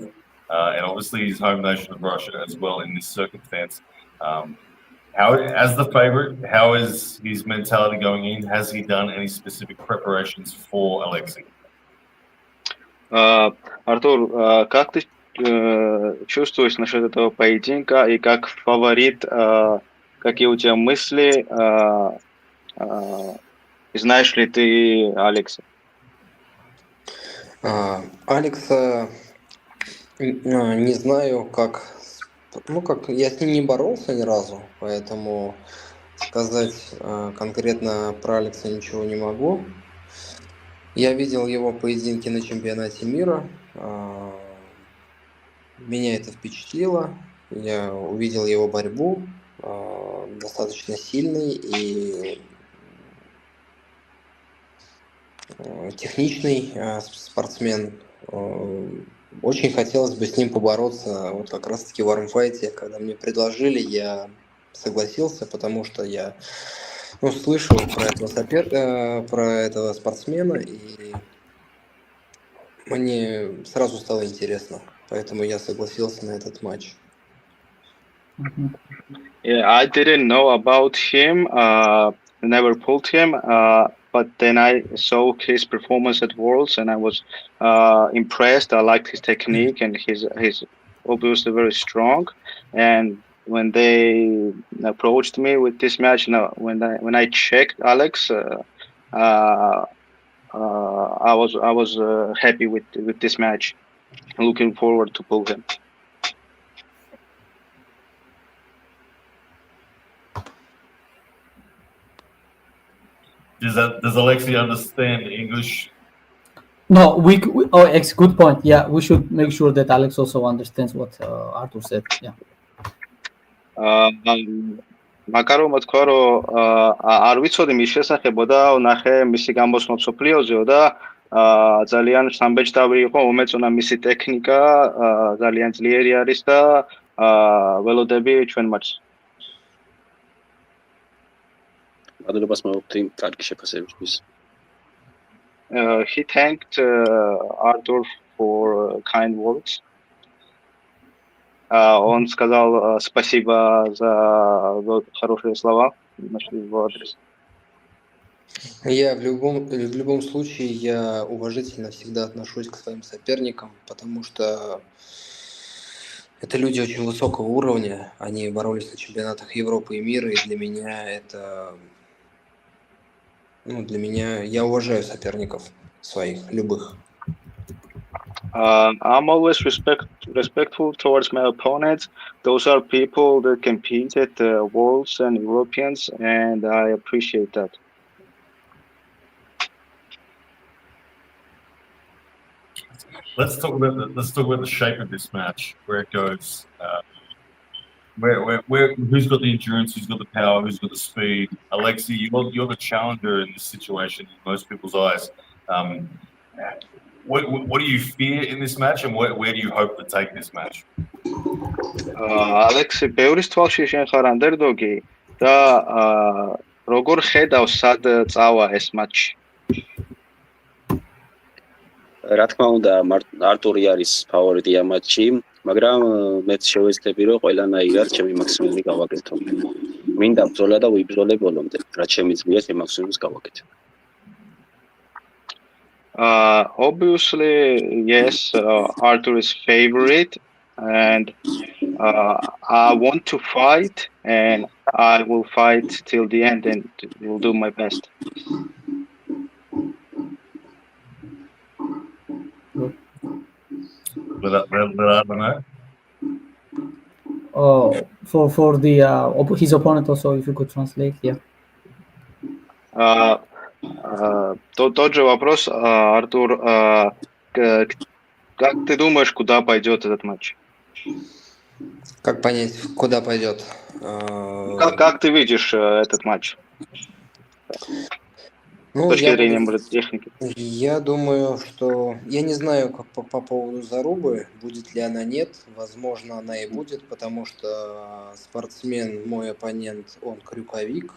and obviously his home nation of Russia as well in this circumstance. As the favorite, how is his mentality going in? Has he done any specific preparations for Alexei? Артур, как ты чувствуешь насчет этого поединка и как фаворит, какие у тебя мысли, знаешь ли ты Алекса? Алекса не знаю, как я с ним не боролся ни разу, поэтому сказать конкретно про Алекса ничего не могу. Я видел его поединки на чемпионате мира, меня это впечатлило, я увидел его борьбу, достаточно сильный и техничный спортсмен. Очень хотелось бы с ним побороться, вот как раз-таки в армфайте. Когда мне предложили, я согласился, потому что я слышал про этого спортсмена, и мне сразу стало интересно, поэтому я согласился на этот матч. Yeah, I didn't know about him, never pulled him, but then I saw his performance at Worlds and I was impressed. I liked his technique and he's obviously very strong. And when they approached me with this match, when I checked Alex, I was happy with this match. Looking forward to pull him. Does Alexei understand English? No, good point. Yeah, we should make sure that Alex also understands what Arthur said. Yeah. Makarov თქვა რომ არ ვიცოდი მის შესახებ და ვნახე მისი გამოსვლა მსოფლიოზე და ძალიან სამბეჭდავი იყო, მომეწონა მისი ტექნიკა, ძალიან ძლიერი არის და ველოდები ჩვენ მათს. მადლობას მოგხდი კარგი შეფასებისთვის. He thanked Arthur for kind words. Он сказал спасибо за хорошие слова в его адрес. В любом случае я уважительно всегда отношусь к своим соперникам, потому что это люди очень высокого уровня. Они боролись на чемпионатах Европы и мира, и для меня я уважаю соперников своих, любых. I'm always respectful towards my opponents. Those are people that compete at the Worlds and Europeans, and I appreciate that. Let's talk about the shape of this match, where it goes. Who's got the endurance? Who's got the power? Who's got the speed? Alexei, you're the challenger in this situation in most people's eyes. What do you fear in this match, and where do you hope to take this match? Alexei, ბევრის თვალში შენ ხარ ანდერდოგი და როგორ ხედავს სად წავა ეს მატჩი? რა თქმა უნდა, არტური არის ფავორიტი ამ მატჩში, მაგრამ მეც შევეცდები, რომ ყველანაირად ჩემი მაქსიმუმი გავაკეთო. მინდა ბრძოლა და ვიბრძოლე ბოლომდე. რაც შემიძლია, იმ მაქსიმუმს გავაკეთე. Obviously, yes, Arthur is favorite, and I want to fight, and I will fight till the end, and will do my best. For the his opponent also, if you could translate, yeah. Тот же вопрос, Артур, как ты думаешь, куда пойдет этот матч? Как понять, куда пойдет? Как ты видишь этот матч? С точки зрения, может, техники. Я думаю, что... Я не знаю как по поводу Зарубы, будет ли она, нет. Возможно, она и будет, потому что спортсмен, мой оппонент, он крюковик.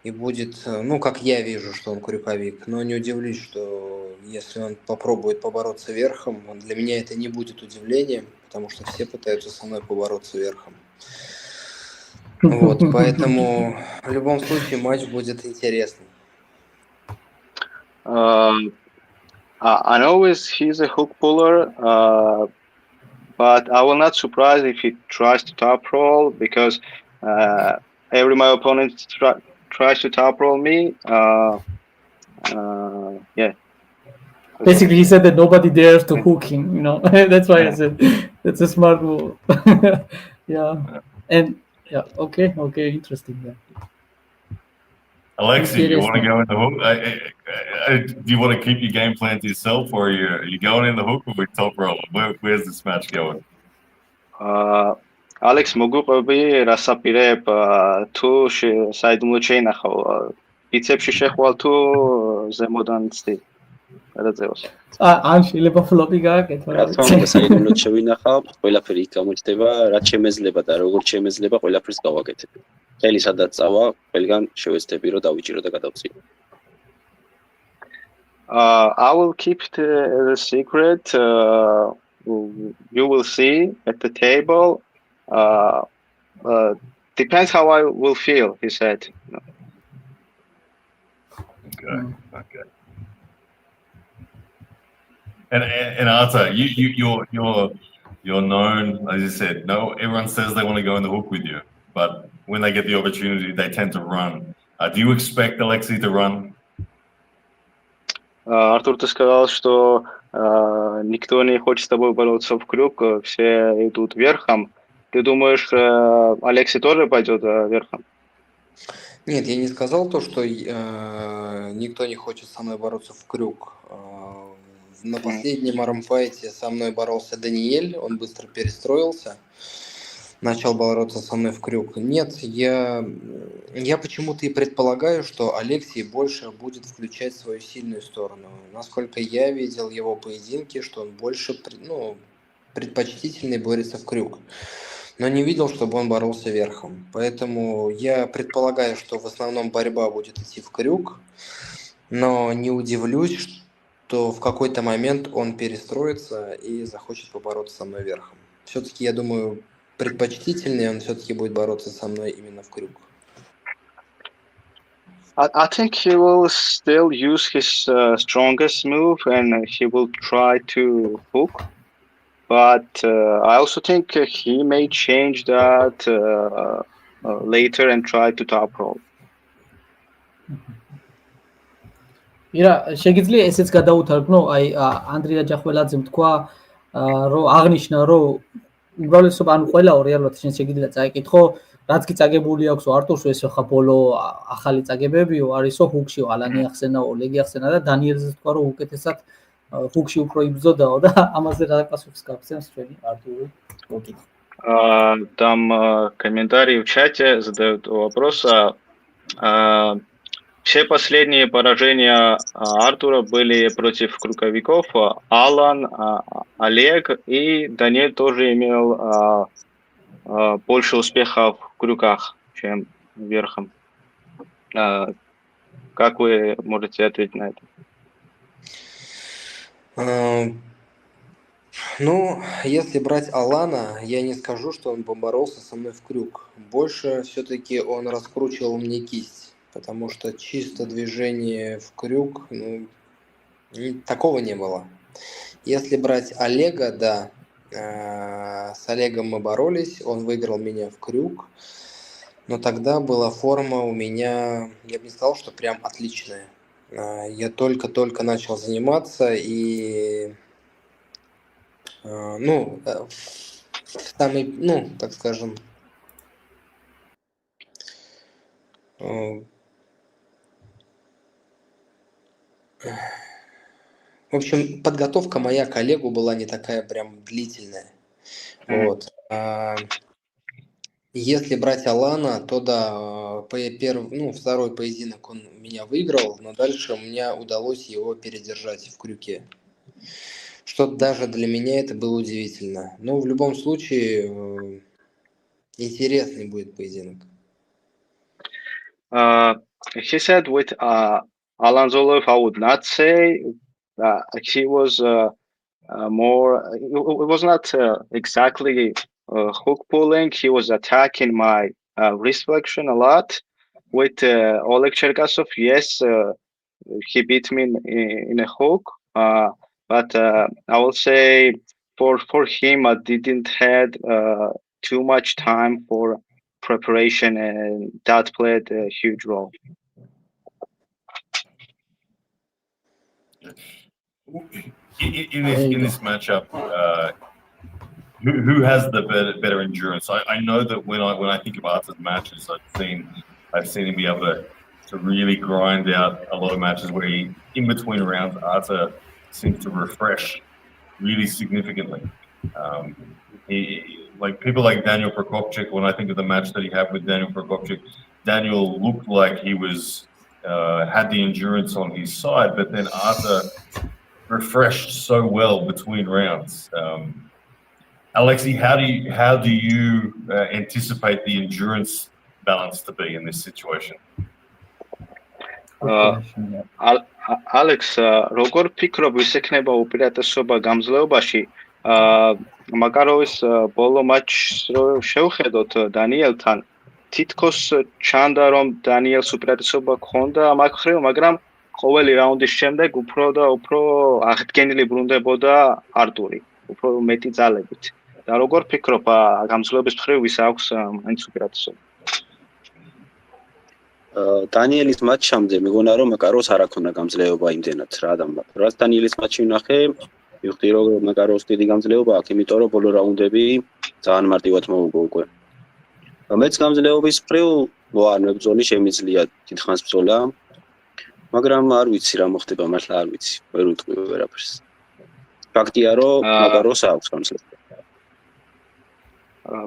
И будет, ну, как я вижу, что он крюковик. Но не удивлюсь, что если он попробует побороться верхом, для меня это не будет удивлением, потому что все пытаются со мной побороться верхом. Вот, поэтому в любом случае матч будет интересный. I know he's a hook puller, but I will not surprise if he tries to top roll, because every my opponent tries to top roll me. Yeah. Basically, he said that nobody dares to hook him. You know, that's why I said that's a smart move. Yeah, and yeah, okay, interesting. Yeah. Alexei, you want to go in the hook? Do you want to keep your game plan to yourself, or are you going in the hook or with top roll? Where's this match going? Alex, მოგუყვები რასაპირებ თუ საიდუმლო შეინახავ ბიცეპსში შეხვალ თუ ზემოდან ცდი გადაწევას. ან შეიძლება ფლოპი გააკეთო. რა თქმა უნდა, საიდუმლოდ შევინახავ, ყველაფერი იქ გამოჩნდება, რაც შემეძლება და როგორც შემეძლება, ყველაფერს გავაკეთებ. ხელი სადაც წავა, ყველგან შევეცდები, რომ დავიჭირო და გადავწიო. I will keep the secret. You will see at the table. Depends how I will feel, he said. Okay. And Arta, you're known, as you said. No, everyone says they want to go in the hook with you, but when they get the opportunity, they tend to run. Do you expect Alexei to run? Артур, ты сказал, что никто не хочет с тобой бороться в крюк, все идут верхом. Ты думаешь, Алексей тоже пойдет верхом? Нет, я не сказал то, что никто не хочет со мной бороться в крюк. На последнем армфайте со мной боролся Даниэль, он быстро перестроился, начал бороться со мной в крюк. Нет, я почему-то и предполагаю, что Алексей больше будет включать свою сильную сторону. Насколько я видел его поединки, что он больше предпочтительный борется в крюк. Но не видел, чтобы он боролся верхом. Поэтому я предполагаю, что в основном борьба будет идти в крюк, но не удивлюсь, что в какой-то момент он перестроится и захочет побороться со мной верхом. Все-таки, я думаю, предпочтительнее он все-таки будет бороться со мной именно в крюк. I think he will still use his strongest move, and he will try to hook. But I also think he may change that later and try to top roll. ირა, შეგიძლია ესეც გადაუთარგმნო, აი ანდრია ჯახველაძემ თქვა, რომ აღნიშნა, რომ უმრავლესობა, ანუ ყველაო რეალურად შენ შეგიძლია წაიკითხო, რაც კი წაგებული აქვს არტურს, ეს ხა ბოლო ახალი წაგებებიო, არისო ჰუქშიო, ალანი ახსენაო, ლეგი ახსენა და დანიელზეც თქვა, რომ უკეთესად ჰუქში უფრო იბრძოდაო და ამაზე რა პასუხს გაგცემს ჩვენი არტური? Там комментарии в чате задают вопрос. Все последние поражения Артура были против круговиков. Алан, Олег и Даниэль тоже имел больше успехов в крюках, чем верхом. Как вы можете ответить на это? А, Ну, если брать Алана, я не скажу, что он поборолся со мной в крюк. Больше все-таки он раскручивал мне кисть, потому что чисто движение в крюк, ну, такого не было. Если брать Олега, да, с Олегом мы боролись, он выиграл меня в крюк, но тогда была форма у меня, я бы не сказал, что прям отличная. Я только-только начал заниматься, и ну, самый, ну, так скажем, в общем, подготовка моя к Олегу была не такая прям длительная. Вот. Если брать Алана, то да, второй поединок он меня выиграл, но дальше мне удалось его передержать в крюке. Что даже для меня это было удивительно. Но в любом случае интересный будет поединок. He said with Alan Zolov, I would not say he was more. It was not exactly hook pulling. He was attacking my wrist flexion a lot. With Oleg Cherkasov, yes, he beat me in a hook. But I will say for him, I didn't had too much time for preparation, and that played a huge role. In this matchup, who has the better endurance? I know that when I think of Arthur's matches, I've seen him be able to really grind out a lot of matches where in between rounds, Arthur seems to refresh really significantly. Like people like Daniel Prokopchuk, when I think of the match that he had with Daniel Prokopchuk, Daniel looked like he was had the endurance on his side, but then Arthur refreshed so well between rounds. Alexei, how do you anticipate the endurance balance to be in this situation? Alex, როგორ ფიქრობ, ვის ექნება უპირატესობა გამძლეობაში? მაკაროვის ბოლო მატჩს რო შევხედოთ დანიელთან, თითქოს ჩანდა, რომ დანიელს უპირატესობა ჰქონდა ამ მხრივ, მაგრამ ყოველი რაუნდის შემდეგ უფრო და უფრო აღდგენილი ბრუნდებოდა არტური, უფრო მეტი ძალებით. და როგორ ფიქრობ, გამძლეობის მხრივ ვის აქვს მაინც უპირატესობა? დანიელის მატჩამდე მეგონა რომ მაკაროს არ აქვს გამძლეობა იმდენად რაც დანიელის მატჩი ვნახე, ვიხდი რომ მაკაროს დიდი გამძლეობა აქვს, იმიტომ რომ ბოლო რაუნდები ძალიან მარტივად მოუგო უკვე. მეც გამძლეობის მხრივ არ მებრძოლი შემიძლია დიდხანს ბრძოლა, მაგრამ არ ვიცი რა მოხდება, მართლა არ ვიცი, ვერ ვიტყვი ვერაფერს. ფაქტია რომ მაკაროს აქვს გამძლეობა.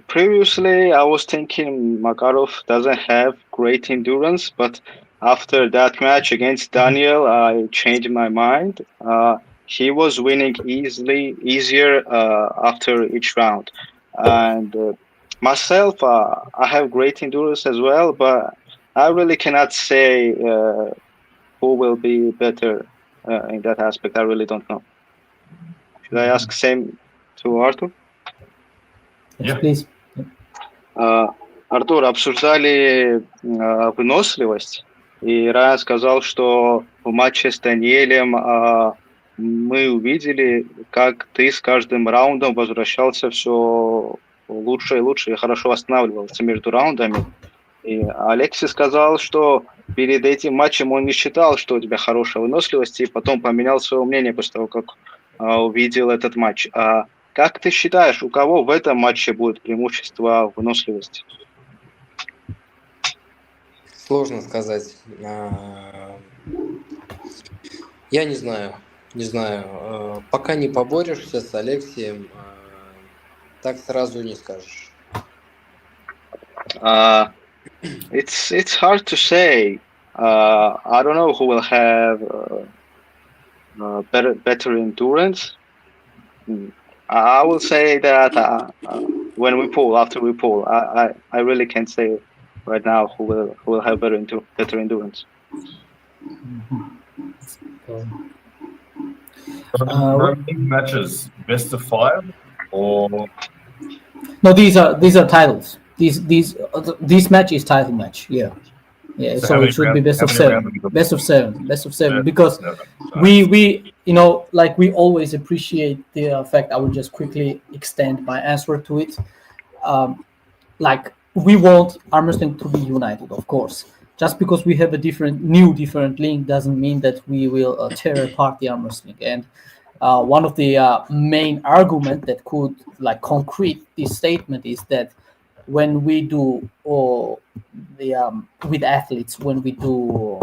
Previously, I was thinking Makarov doesn't have great endurance, but after that match against Daniel, I changed my mind. He was winning easier after each round. And myself, I have great endurance as well, but I really cannot say who will be better in that aspect. I really don't know. Should I ask same to Arthur? Yes, please. Артур, обсуждали выносливость, и Райан сказал, что в матче с Даниэлем мы увидели, как ты с каждым раундом возвращался все лучше и лучше, и хорошо восстанавливался между раундами. И Алексей сказал, что перед этим матчем он не считал, что у тебя хорошая выносливость, и потом поменял свое мнение после того, как увидел этот матч. Как ты считаешь, у кого в этом матче будет преимущество выносливости? Сложно сказать. Я не знаю. Пока не поборешься с Алексеем, так сразу не скажешь. It's hard to say. I don't know who will have better endurance. I will say that when we pull, after we pull, I really can't say right now who will have better endurance. Matches best of 5 or no? These are titles. This match is title match. Yeah. Yeah, so it should be best of 7, best of 7, best of 7, because we like we always appreciate the fact. I will just quickly extend my answer to it. Like we want arm wrestling to be united, of course. Just because we have a different link doesn't mean that we will tear apart the arm wrestling. And one of the main argument that could like concrete this statement is that when we do the with athletes, when we do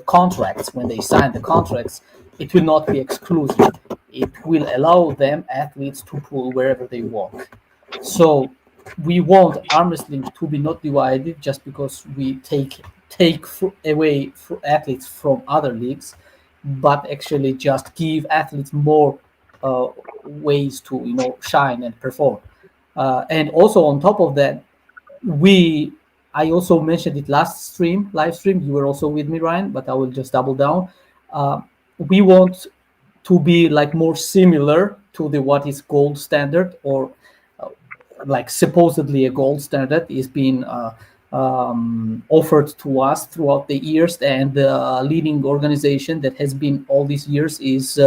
contracts, when they sign the contracts, it will not be exclusive. It will allow them athletes to pull wherever they want. So we want arm wrestling to be not divided just because we take away athletes from other leagues, but actually just give athletes more ways to shine and perform. And also on top of that, I also mentioned it live stream. You were also with me, Ryan, but I will just double down. We want to be like more similar to the what is gold standard, or like supposedly a gold standard is being offered to us throughout the years, and the leading organization that has been all these years is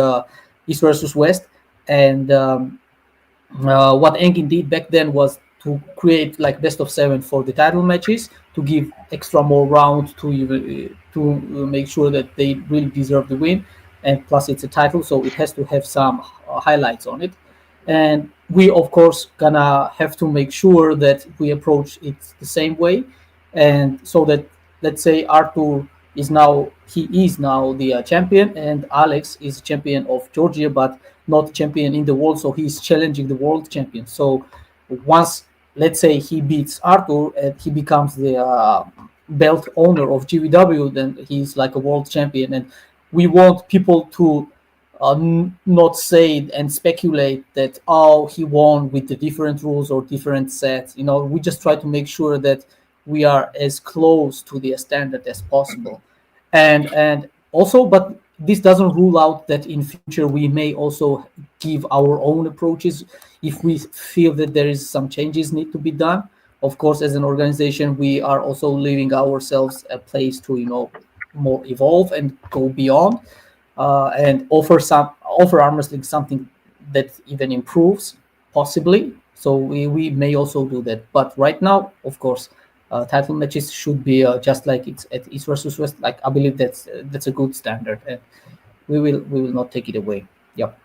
East versus West. And what Engin did back then was to create like best of 7 for the title matches, to give extra more rounds to make sure that they really deserve the win. And plus it's a title, so it has to have some highlights on it. And we of course gonna have to make sure that we approach it the same way, and so that, let's say, Arthur is now the champion, and Alex is champion of Georgia but not champion in the world, so he's challenging the world champion. So once, let's say, he beats Arthur and he becomes the belt owner of GVW, then he's like a world champion. And we want people to not say and speculate that, oh, he won with the different rules or different sets. We just try to make sure that we are as close to the standard as possible. And also, but this doesn't rule out that in future we may also give our own approaches if we feel that there is some changes need to be done. Of course, as an organization, we are also leaving ourselves a place to more evolve and go beyond, and offer arm wrestling something that even improves, possibly. So we may also do that. But right now, of course, title matches should be just like it's at East versus West. Like, I believe that's a good standard, and we will not take it away. Yep.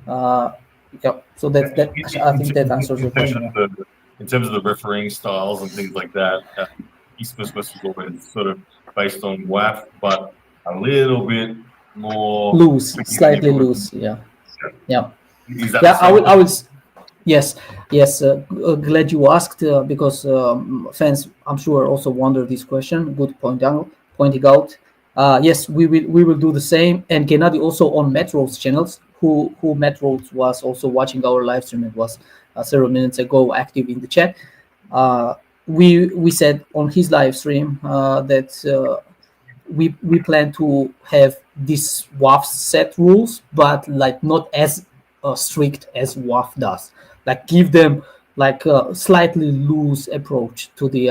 Yep. So that I think that answers your question. In terms of the refereeing styles and things like that, East versus West is always sort of based on WAF, but a little bit more loose, slightly loose. Yeah. Yeah. I will. Yes. Glad you asked, because fans, I'm sure, also wonder this question. Good pointing out. Yes, we will do the same. And Gennady also on Metro's channels, who Metro was also watching our live stream and was several minutes ago active in the chat. We said on his live stream that we plan to have these WAF set rules, but like not as strict as WAF does. Like, give them like a slightly loose approach to the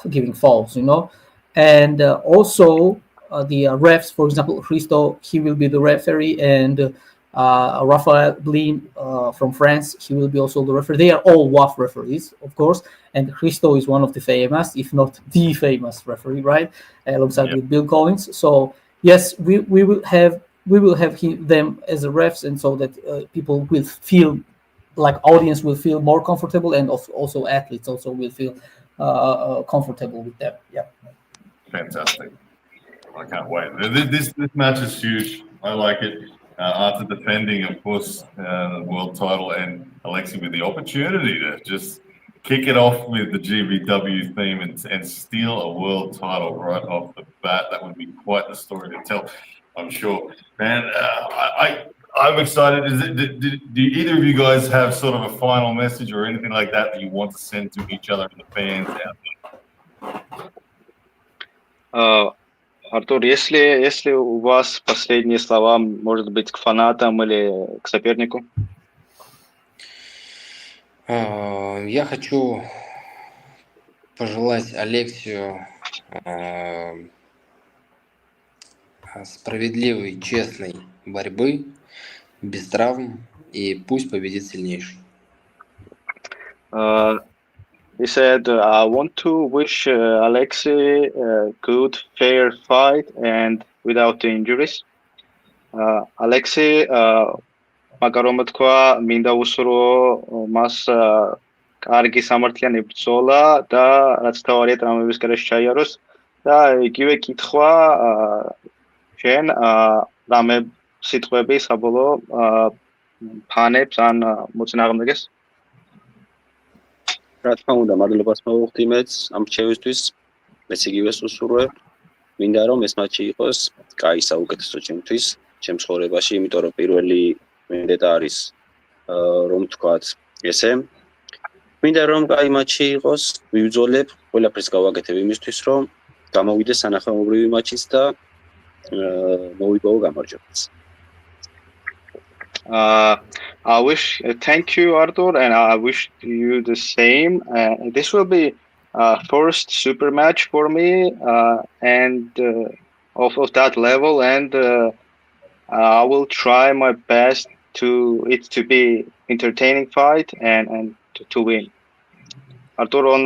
giving falls, and also the refs. For example, Christo, he will be the referee, and Raphael Blin from France, he will be also the referee. They are all WAF referees, of course, and Christo is one of the famous, if not the famous referee, right, alongside with Bill Collins. So yes, we will have them as a refs, and so that people will feel like audience will feel more comfortable, and also athletes also will feel comfortable with them. Yeah. Fantastic. I can't wait. This match is huge. I like it. After defending, of course, the world title, and Alexi with the opportunity to just kick it off with the GVW theme and steal a world title right off the bat, that would be quite the story to tell, I'm sure. Man, I'm excited. Do either of you guys have sort of a final message or anything like that you want to send to each other and the fans out there? Артур, если у вас последние слова, может быть, к фанатам или к сопернику? Я хочу пожелать Алексею справедливой, честной борьбы, без травм, и пусть победит сильнейший. He said, I want to wish Alexei a good, fair fight and without injuries. Alexei, მაგარომ თქვა, მინდა უსურო მას კარგი სამართლიანი ბრძოლა და რაც თავარია ტრამვების გარეშე ჩაიაროს და იგივე კითხვა შენ რამე სიტყვები საბოლოო ფანებს ან მოწინააღმდეგეს? რა თქმა უნდა, მადლობას მოვუხდი მეც ამ რჩევისთვის. მეც იგივეს უსურვებ. მინდა რომ ეს მატჩი იყოს კაი საუკეთესო ჩემთვის, ჩემ ცხოვრებაში, იმიტომ რომ პირველი მენდეტა არის რომ თქვათ ესე. მინდა რომ კაი მატჩი იყოს, ვიბრძოლებ, ყველაფერს გავაკეთებ იმისთვის, რომ გამოვიდეს სანახაობრივი მატჩიც და მოვიპოვო გამარჯვებაც. I wish, thank you, Artur, and I wish you the same. This will be first super match for me, and of that level, and I will try my best to be entertaining fight and to win. Артур, он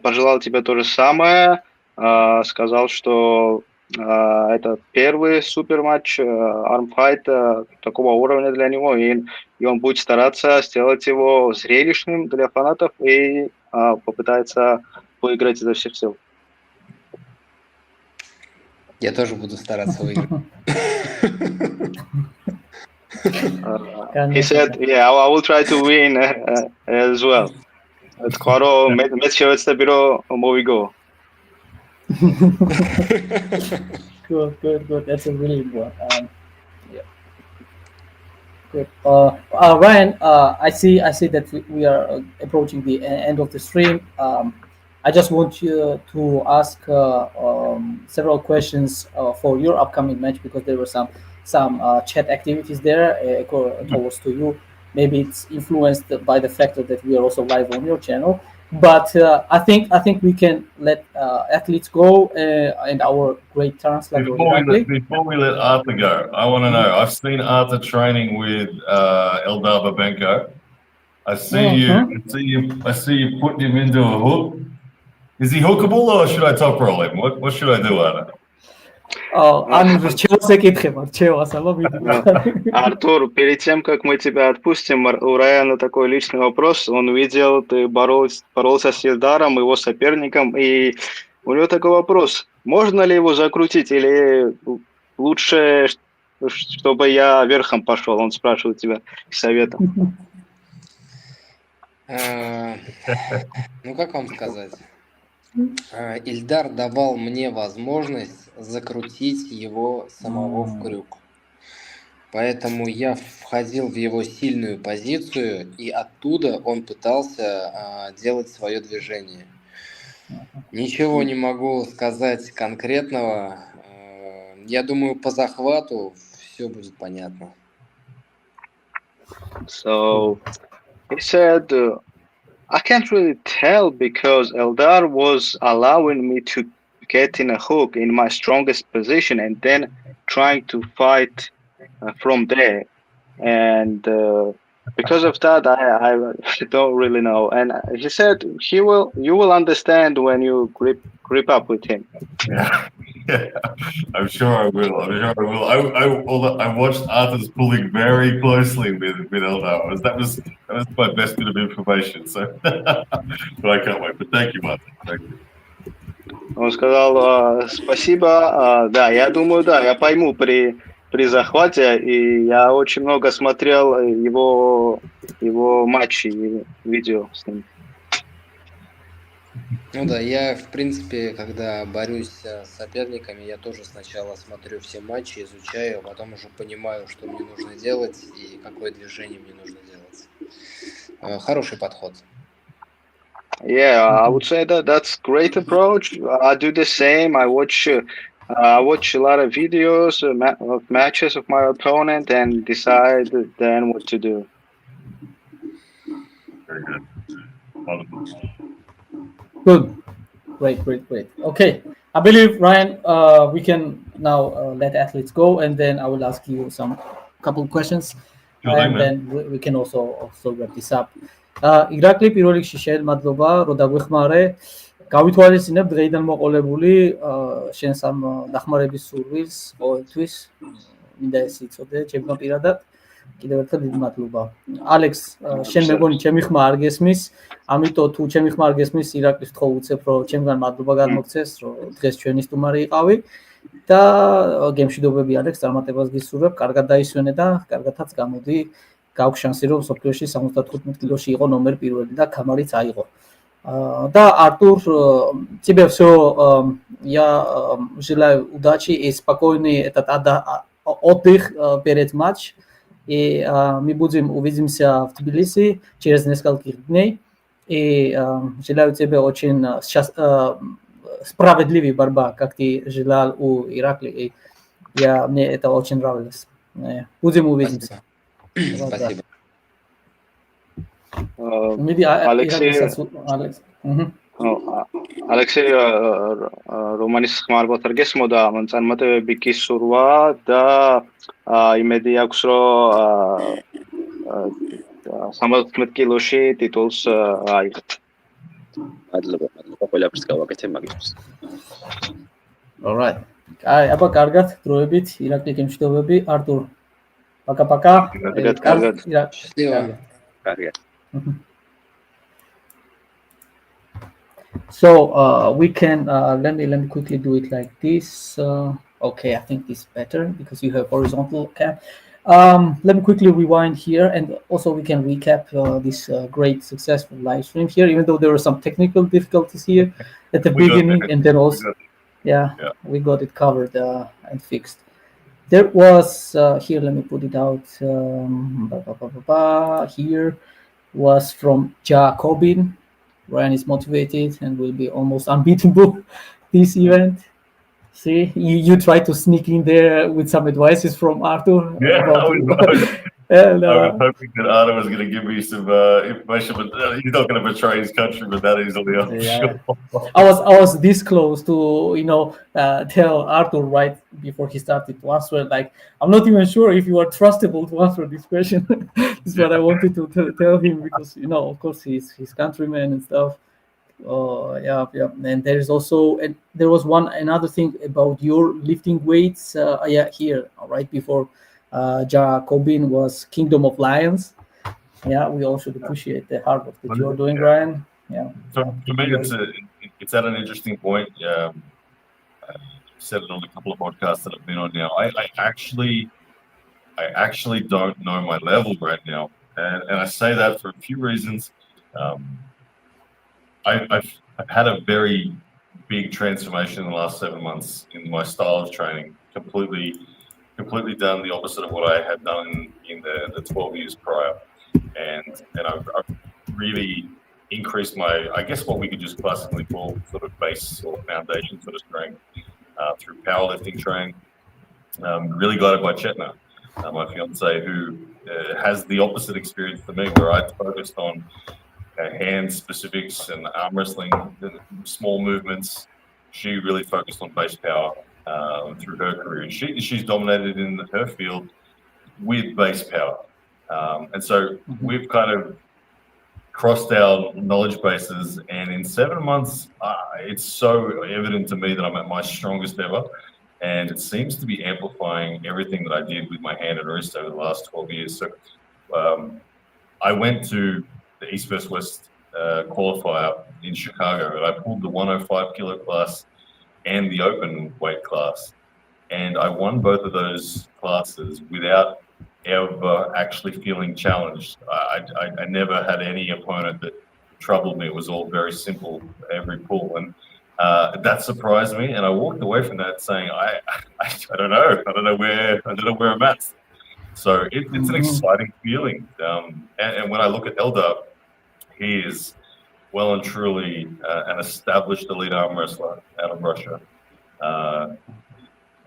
пожелал тебе то же самое, сказал, что это первый супер матч, армфайт такого уровня для него, и он будет стараться сделать его зрелищным для фанатов и попытается выиграть изо всех сил. Я тоже буду стараться выиграть. He said, yeah, I will try to win as well. თქვა რომ მეც შევეცდები რომ მოვიგო. Good. That's a really good one. Yeah. Good. Ryan, I see that we are approaching the end of the stream. I just want you to ask several questions for your upcoming match, because there were some chat activities there towards to you. Maybe it's influenced by the factor that we are also live on your channel. But I think we can let athletes go and our great translator. Before we let Arthur go, I want to know. I've seen Arthur training with Eldar Babenko. I see you putting him into a hook. Is he hookable or should I top roll him? What should I do, Arthur? Артур, перед тем, как мы тебя отпустим, у Райана такой личный вопрос. Он видел, ты боролся с Эльдаром, его соперником, и у него такой вопрос. Можно ли его закрутить или лучше, чтобы я верхом пошел? Он спрашивает тебя советом. Ну, как вам сказать? Ильдар давал мне возможность закрутить его самого в крюк. Поэтому я входил в его сильную позицию, и оттуда он пытался делать свое движение. Ничего не могу сказать конкретного. Я думаю, по захвату все будет понятно. So, he said... I can't really tell because Eldar was allowing me to get in a hook in my strongest position and then trying to fight from there. And because of that, I don't really know. And he said you will understand when you grip up with him. Yeah, I'm sure I will. I watched Arthur's pulling very closely with Eldar. That was my best bit of information. So, but I can't wait. But thank you, Arthur. Thank you. Он сказал спасибо. Да, я думаю, да, я пойму при захвате, и я очень много смотрел его матчи и видео с ним. Ну да, я, в принципе, когда борюсь с соперниками, я тоже сначала смотрю все матчи, изучаю, а потом уже понимаю, что мне нужно делать и какое движение мне нужно делать. Хороший подход. Yeah, I would say that's great approach. I do the same. I watch I watch a lot of videos of matches of my opponent and decide then what to do. Very good. Wonderful. Good. Great. Okay. I believe, Ryan, we can now let athletes go, and then I will ask you some couple of questions, Sure thing, and man. then we can also wrap this up. ირაკლი პირველ რიგში შენ მადლობა რომ დაგვეხმარე. გავითვალისწინებ დღეიდან მოყოლებული შენს ამ დახმარების სურვილს ყოველთვის. მინდა ეს იცოდე ჩემთან პირადად. კიდევ ერთხელ დიდი მადლობა. ალექს, შენ მეგონი ჩემი ხმა არ გესმის, ამიტომ თუ ჩემი ხმა არ გესმის, ირაკლის თქო უცებ რომ ჩემგან მადლობა გადმოგცეს, რომ დღეს ჩვენი სტუმარი იყავი და გემშვიდობები ალექს, წარმატებას გისურვებ, კარგად დაისვენე და კარგადაც გამოდი. გაქვს შანსი რომ სოფლიოში 75 კილოში იყო ნომერ პირველი და კამარიც აიღო. Да, Артур, тебе все, я желаю удачи и спокойный этот отдых перед матчем. И мы будем увидимся в Тбилиси через несколько дней. И желаю тебе очень справедливой борьбы, как ты желал у Иракли. И мне это очень нравилось. Будем увидимся. Спасибо. ალექსეი რომანის ხმარბათ არ გესმოდა წარმატებები კი სურვა და იმედი აქვს რომ 75 კილოში ტიტულს აიღეთ. მადლობა ყველაფერს გავაკეთე მაგისთვის. All right. აი, აბა კარგად დროებით ირაკლი გემშვიდობები. არტურ, პაკა-პაკა. კარგად. Счастливо. კარგად. So we can let me quickly do it like this. Okay, I think this is better because you have horizontal cam. Let me quickly rewind here, and also we can recap this great successful live stream here, even though there were some technical difficulties here at the beginning, and then also we got it covered and fixed. There was here, let me put it out here was from Jacobin. Ryan is motivated and will be almost unbeatable this event. See, you try to sneak in there with some advices from Arthur. Yeah, I was hoping that Arthur was going to give me some information, but he's not going to betray his country with that easily. Sure. I was this close to tell Arthur right before he started to answer. Like, I'm not even sure if you are trustable to answer this question. That's what I wanted to tell him because of course he's his countryman and stuff. Yeah. And there is also there was another thing about your lifting weights. Here right before. Jacobin was Kingdom of Lions. Yeah, we all should appreciate the hard work that you're doing, Ryan. Yeah. So for me, it's at an interesting point. I said it on a couple of podcasts that I've been on now. I actually don't know my level right now, and I say that for a few reasons. I've had a very big transformation in the last 7 months in my style of training. Completely done the opposite of what I had done in the 12 years prior, and I've really increased my, I guess what we could just classically call sort of base or foundation sort of strength through powerlifting training. Really guided by Chetna, my fiance, who has the opposite experience for me, where I focused on hand specifics and arm wrestling, the small movements. She really focused on base power. Through her career, she's dominated in her field with base power, and so we've kind of crossed our knowledge bases. And in 7 months, it's so evident to me that I'm at my strongest ever, and it seems to be amplifying everything that I did with my hand and wrist over the last 12 years. So I went to the East vs West qualifier in Chicago, and I pulled the 105 kilo class and the open weight class, and I won both of those classes without ever actually feeling challenged. I never had any opponent that troubled me. It was all very simple every pull, and that surprised me. And I walked away from that saying, I don't know where I'm at. So it's an exciting feeling. And when I look at Eldar, he is well and truly an established elite arm wrestler out of Russia.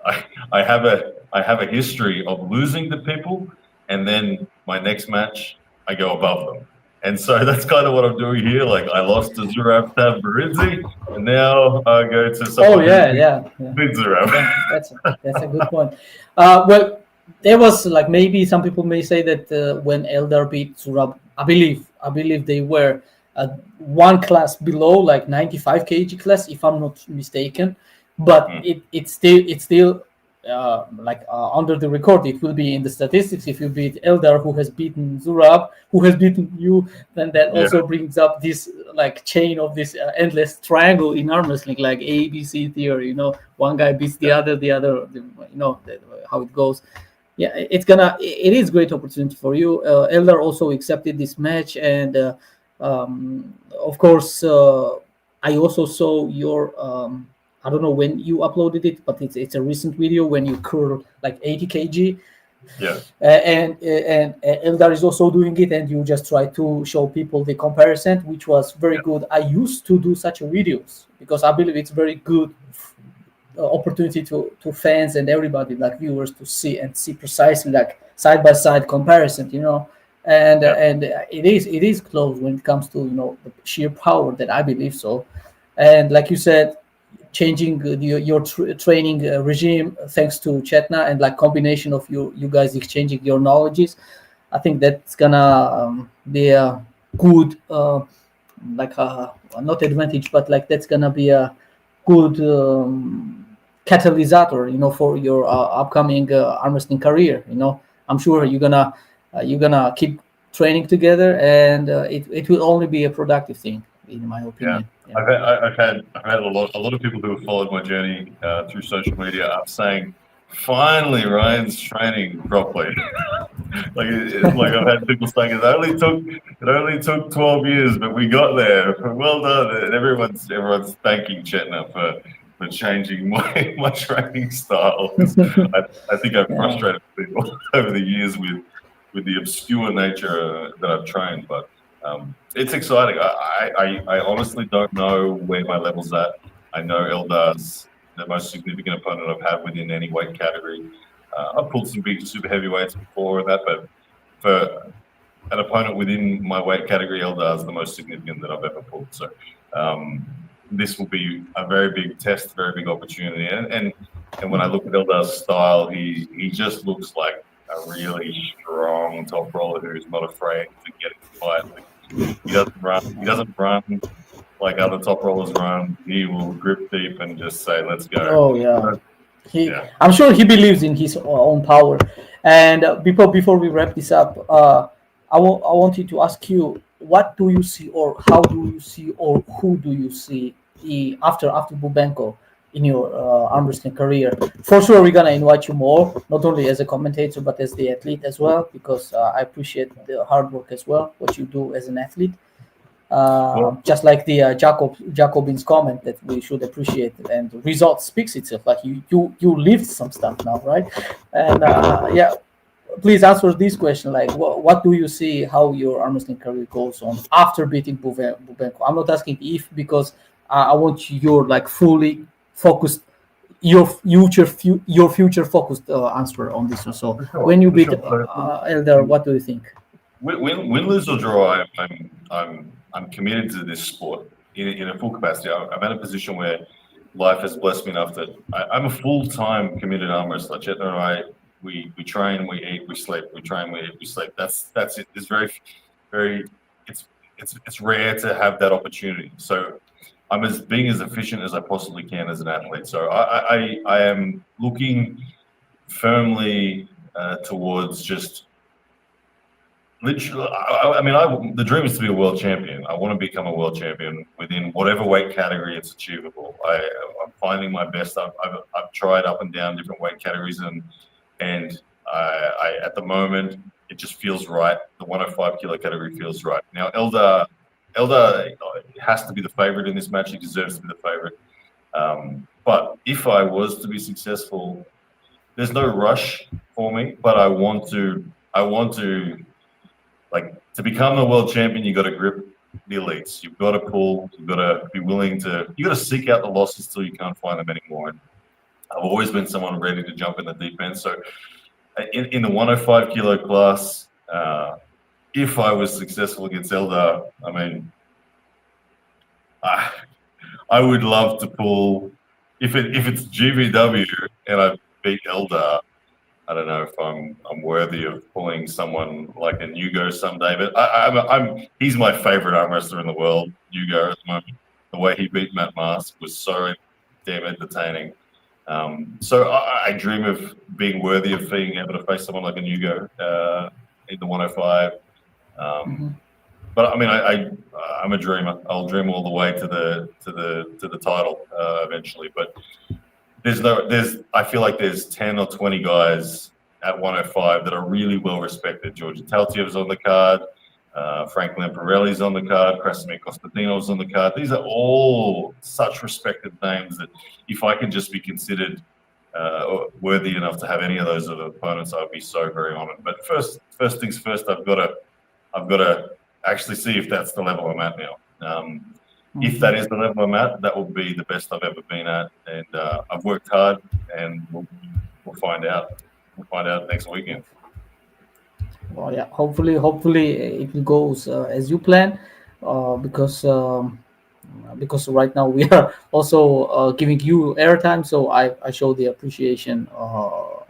I have a history of losing to people, and then my next match I go above them. And so that's kind of what I'm doing here. Like I lost to Zurav Tabaridze, and now I go to someone beat Zurav. Yeah, that's a good point. Well, there was like maybe some people may say that when Eldar beat Zurav, I believe they were one class below, like 95 kg class, if I'm not mistaken. But it's still under the record. It will be in the statistics. If you beat Eldar, who has beaten Zurav, who has beaten you, then that also brings up this like chain of this endless triangle in arm wrestling, like ABC theory. You know, one guy beats the other, how it goes. Yeah, it is great opportunity for you. Eldar also accepted this match, and of course, I also saw your. I don't know when you uploaded it, but it's a recent video when you curl like 80 kg. Yeah. And Eldar is also doing it, and you just try to show people the comparison, which was very good. I used to do such videos because I believe it's very good opportunity to fans and everybody, like viewers, to see precisely like side by side comparison, and it is close when it comes to the sheer power that I believe so. And like you said, changing your training regime thanks to Chetna, and like combination of you guys exchanging your knowledges, I think that's gonna be a good not advantage, but like that's gonna be a good catalysator, for your upcoming arm wrestling career. I'm sure you're gonna keep training together, and it will only be a productive thing, in my opinion. Yeah. I've had a lot of people who have followed my journey through social media are saying, finally Ryan's training properly. like I've had people saying it only took 12 years, but we got there. Well done. And everyone's thanking Chetna for changing my training styles. I think I've frustrated people over the years with the obscure nature that I've trained, but it's exciting. I honestly don't know where my level's at. I know Eldar's the most significant opponent I've had within any weight category. I've pulled some big super heavyweights before and that, but for an opponent within my weight category, Eldar's the most significant that I've ever pulled. So this will be a very big test, very big opportunity. And when I look at Eldar's style, he just looks like a really strong top roller who's not afraid to get in the fight. He doesn't run like other top rollers run. He will grip deep and just say, "Let's go." Oh yeah. I'm sure he believes in his own power. And before we wrap this up, I wanted to ask you, what do you see, or how do you see, or who do you see after Bubenko in your arm wrestling career? For sure, we're gonna invite you more, not only as a commentator but as the athlete as well, because I appreciate the hard work as well, what you do as an athlete. Just like the Jacobin's comment that we should appreciate, and the result speaks itself. Like you lift some stuff now, right? And please answer this question. Like, what do you see how your arm wrestling career goes on after beating Bubenko? I'm not asking if, because I want your like fully focused, your future focused answer on this one. So when you beat Eldar, what do you think? Win, lose or draw, I'm committed to this sport in a full capacity. I'm at a position where life has blessed me enough that I'm a full-time committed arm wrestler. Chetna and I, we train, we eat, we sleep. We train, we eat, we sleep. That's it. It's very it's rare to have that opportunity. So I'm being as efficient as I possibly can as an athlete. So I am looking firmly towards just. Literally, the dream is to be a world champion. I want to become a world champion within whatever weight category it's achievable. I'm finding my best. I've tried up and down different weight categories, and I at the moment it just feels right. The 105 kilo category feels right. Now Eldar has to be the favorite in this match. He deserves to be the favorite. But if I was to be successful, there's no rush for me. But I want to. Like, to become the world champion, you got to grip the elites. You've got to pull. You've got to be willing to. You got to seek out the losses till you can't find them anymore. I've always been someone ready to jump in the deep end. So in the 105 kilo class, if I was successful against Eldar, I mean, I would love to pull, if it's GVW and I beat Eldar, I don't know if I'm worthy of pulling someone like a Hugo someday, but he's my favorite arm wrestler in the world, Hugo, at the moment. The way he beat Matt Mask was so damn entertaining. So I dream of being worthy of being able to face someone like a Hugo in the 105. But I mean, I'm a dreamer. I'll dream all the way to the title eventually. But I feel like there's 10 or 20 guys at 105 that are really well respected. George Taltiev's on the card. Frank Lamparelli's on the card. Krasimir Konstantinov's on the card. These are all such respected names that if I can just be considered worthy enough to have any of those other opponents, I'd be so very honored. But first things first, I've got to actually see if that's the level I'm at now. If that is the level I'm at, that will be the best I've ever been at, and I've worked hard, and we'll find out. We'll find out next weekend. Well, yeah. Hopefully it goes as you plan, because right now we are also giving you airtime, so I show the appreciation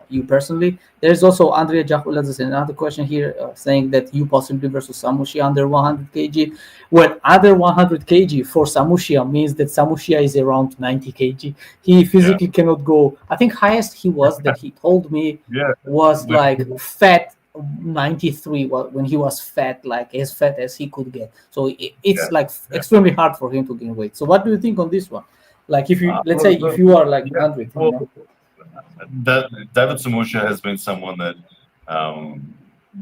you personally. There's also Andrea Jakuladze, another question here saying that you possibly versus Samushia under 100 kg. Well, under 100 kg for Samushia means that Samushia is around 90 kg. He physically cannot go. I think highest he was that he told me was like fat 93 when he was fat, like as fat as he could get. So it's extremely hard for him to gain weight. So what do you think on this one? Like if you let's say if you are like 100, David Samushia has been someone that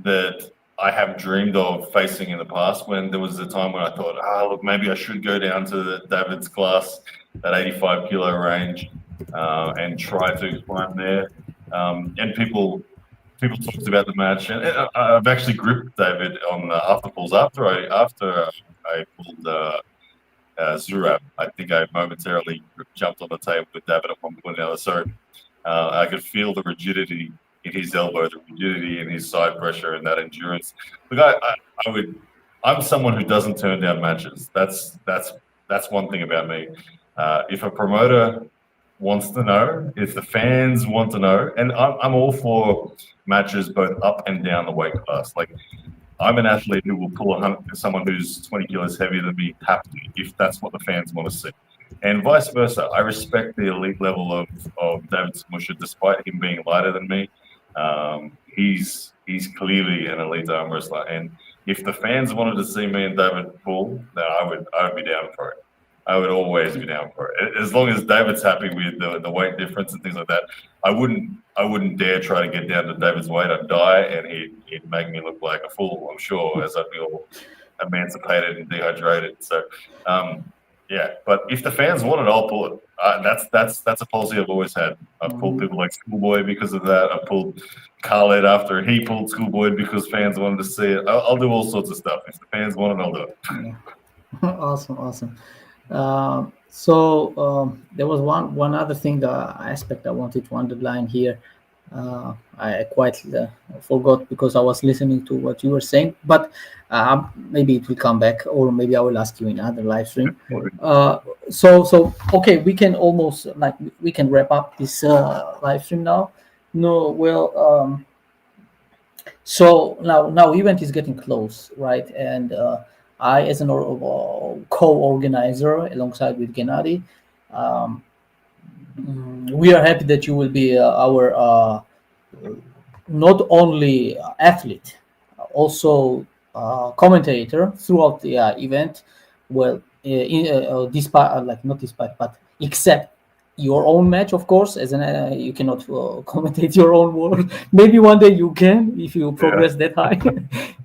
that I have dreamed of facing in the past. When there was a time when I thought, look, maybe I should go down to David's class, that 85 kilo range, and try to climb there. And people talked about the match, and I've actually gripped David on after pulls after I pulled Zurab. I think I momentarily jumped on the table with David at one point or another. So I could feel the rigidity in his elbow, the rigidity in his side pressure, and that endurance. Look, I'm someone who doesn't turn down matches. That's one thing about me. If a promoter wants to know, if the fans want to know, and I'm all for matches both up and down the weight class. Like, I'm an athlete who will pull someone who's 20 kilos heavier than me happily if that's what the fans want to see. And vice versa. I respect the elite level of David Samushia, despite him being lighter than me. He's clearly an elite arm wrestler. And if the fans wanted to see me and David pull, then I would be down for it. I would always be down for it. As long as David's happy with the weight difference and things like that, I wouldn't dare try to get down to David's weight. I'd die, and he'd make me look like a fool, I'm sure, as I'd be all emancipated and dehydrated. So, but if the fans want it, I'll pull it. That's a policy I've always had. I've pulled people like Schoolboy because of that. I pulled Khaled after he pulled Schoolboy because fans wanted to see it. I'll do all sorts of stuff. If the fans want it, I'll do it. Yeah. Awesome. So there was one other thing, aspect I wanted to underline here. I quite forgot because I was listening to what you were saying, but maybe it will come back, or maybe I will ask you in other live stream. So okay, we can almost we can wrap up this live stream now. So now event is getting close, right? And I, as an co-organizer alongside with Gennady, we are happy that you will be our not only athlete, also commentator throughout the event. Well, except your own match, of course, as you cannot commentate your own world. Maybe one day you can if you progress that high.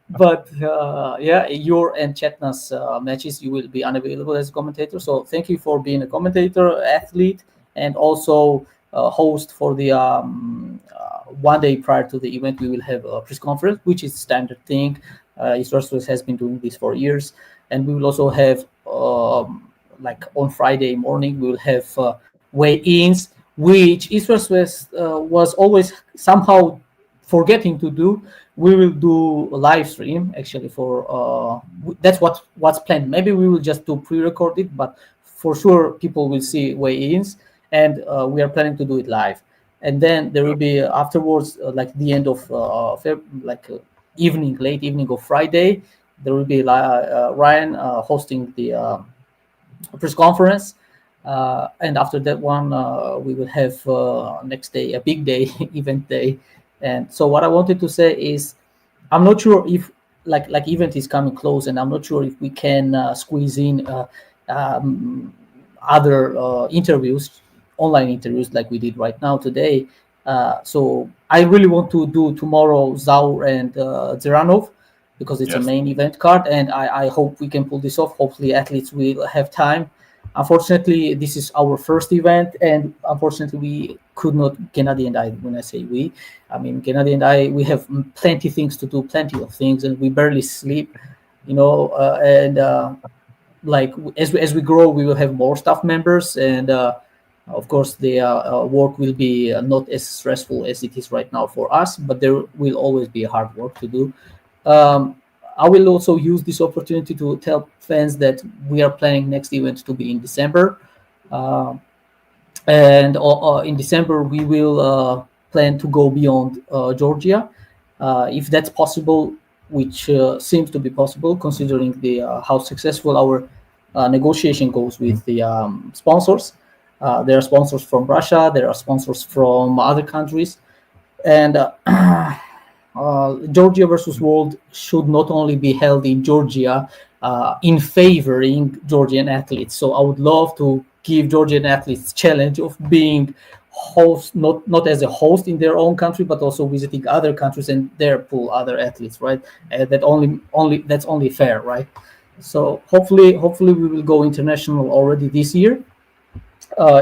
But your and Chetna's matches, you will be unavailable as a commentator. So thank you for being a commentator, athlete, and also host for the one day prior to the event. We will have a press conference, which is standard thing. East Wrestlers has been doing this for years, and we will also have on Friday morning we will have weigh-ins which East vs West was always somehow forgetting to do. We will do a live stream actually for that's what's planned. Maybe we will just do pre-record it, but for sure people will see weigh-ins, and we are planning to do it live. And then there will be afterwards, like the end of late evening of Friday, there will be Ryan hosting the press conference. And after that one, we will have next day a big day, event day. And so what I wanted to say is, I'm not sure if like event is coming close, and I'm not sure if we can squeeze in other interviews, online interviews like we did right now today. So I really want to do tomorrow Zaur and Zeranov, because it's a main event card, and I hope we can pull this off. Hopefully athletes will have time. Unfortunately, this is our first event, and unfortunately we could not, Gennady and I, when I say we, I mean Gennady and I, we have plenty things to do, plenty of things, and we barely sleep, like as we grow, we will have more staff members, and of course the work will be not as stressful as it is right now for us, but there will always be hard work to do. I will also use this opportunity to tell fans that we are planning next event to be in December. And in December, we will plan to go beyond Georgia. If that's possible, which seems to be possible, considering how successful our negotiation goes with the sponsors. There are sponsors from Russia, there are sponsors from other countries. And Georgia versus World should not only be held in Georgia in favoring Georgian athletes. So I would love to give Georgian athletes challenge of being host, not as a host in their own country, but also visiting other countries and there pull other athletes, right? That's only fair, right? So hopefully we will go international already this year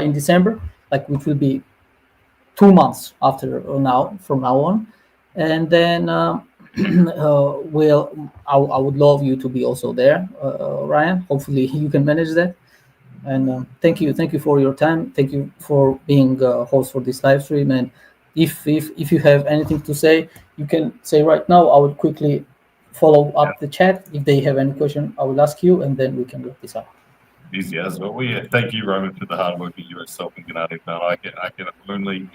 in December, which will be 2 months from now on. And then I would love you to be also there, Ryan. Hopefully you can manage that. And thank you for your time. Thank you for being host for this live stream. And if you have anything to say, you can say right now. I will quickly follow up the chat. If they have any question, I will ask you, and then we can wrap this up. Easy as well. Thank you, Roman, for the hard work that you yourself and Gennady have done. I can only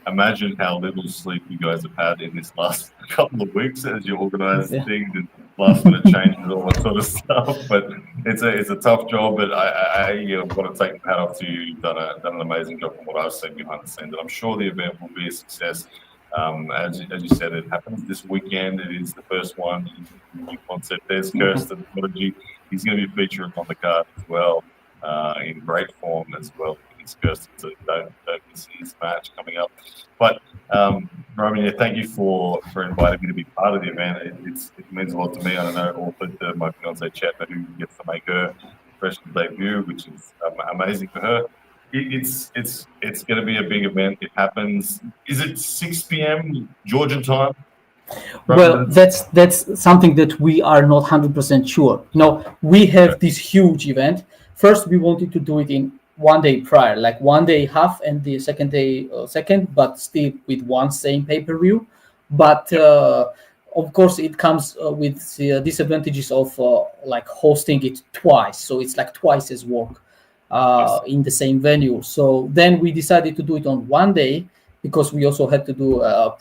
imagine how little sleep you guys have had in this last couple of weeks as you organize things and last minute changes and all that sort of stuff. But it's a tough job. But I want to take the hat off to you. You've done an amazing job from what I've seen behind the scenes, and I'm sure the event will be a success. As you said, it happens this weekend. It is the first one in the new concept. There's Kirsten Prodigy. He's going to be featured on the card as well, in great form as well. Kirsten, so don't miss his match coming up. But Roman, thank you for inviting me to be part of the event. It means a lot to me. I don't know, also to my fiance Chetna, who gets to make her professional debut, which is amazing for her. It's going to be a big event. It happens. Is it 6 p.m. Georgian time? Well, that's something that we are not 100% sure. We have this huge event. First, we wanted to do it in 1 day prior, like 1 day half and the second day second, but still with one same pay-per-view. But of course, it comes with the disadvantages of hosting it twice. So it's like twice as work in the same venue. So then we decided to do it on 1 day, because we also had to do a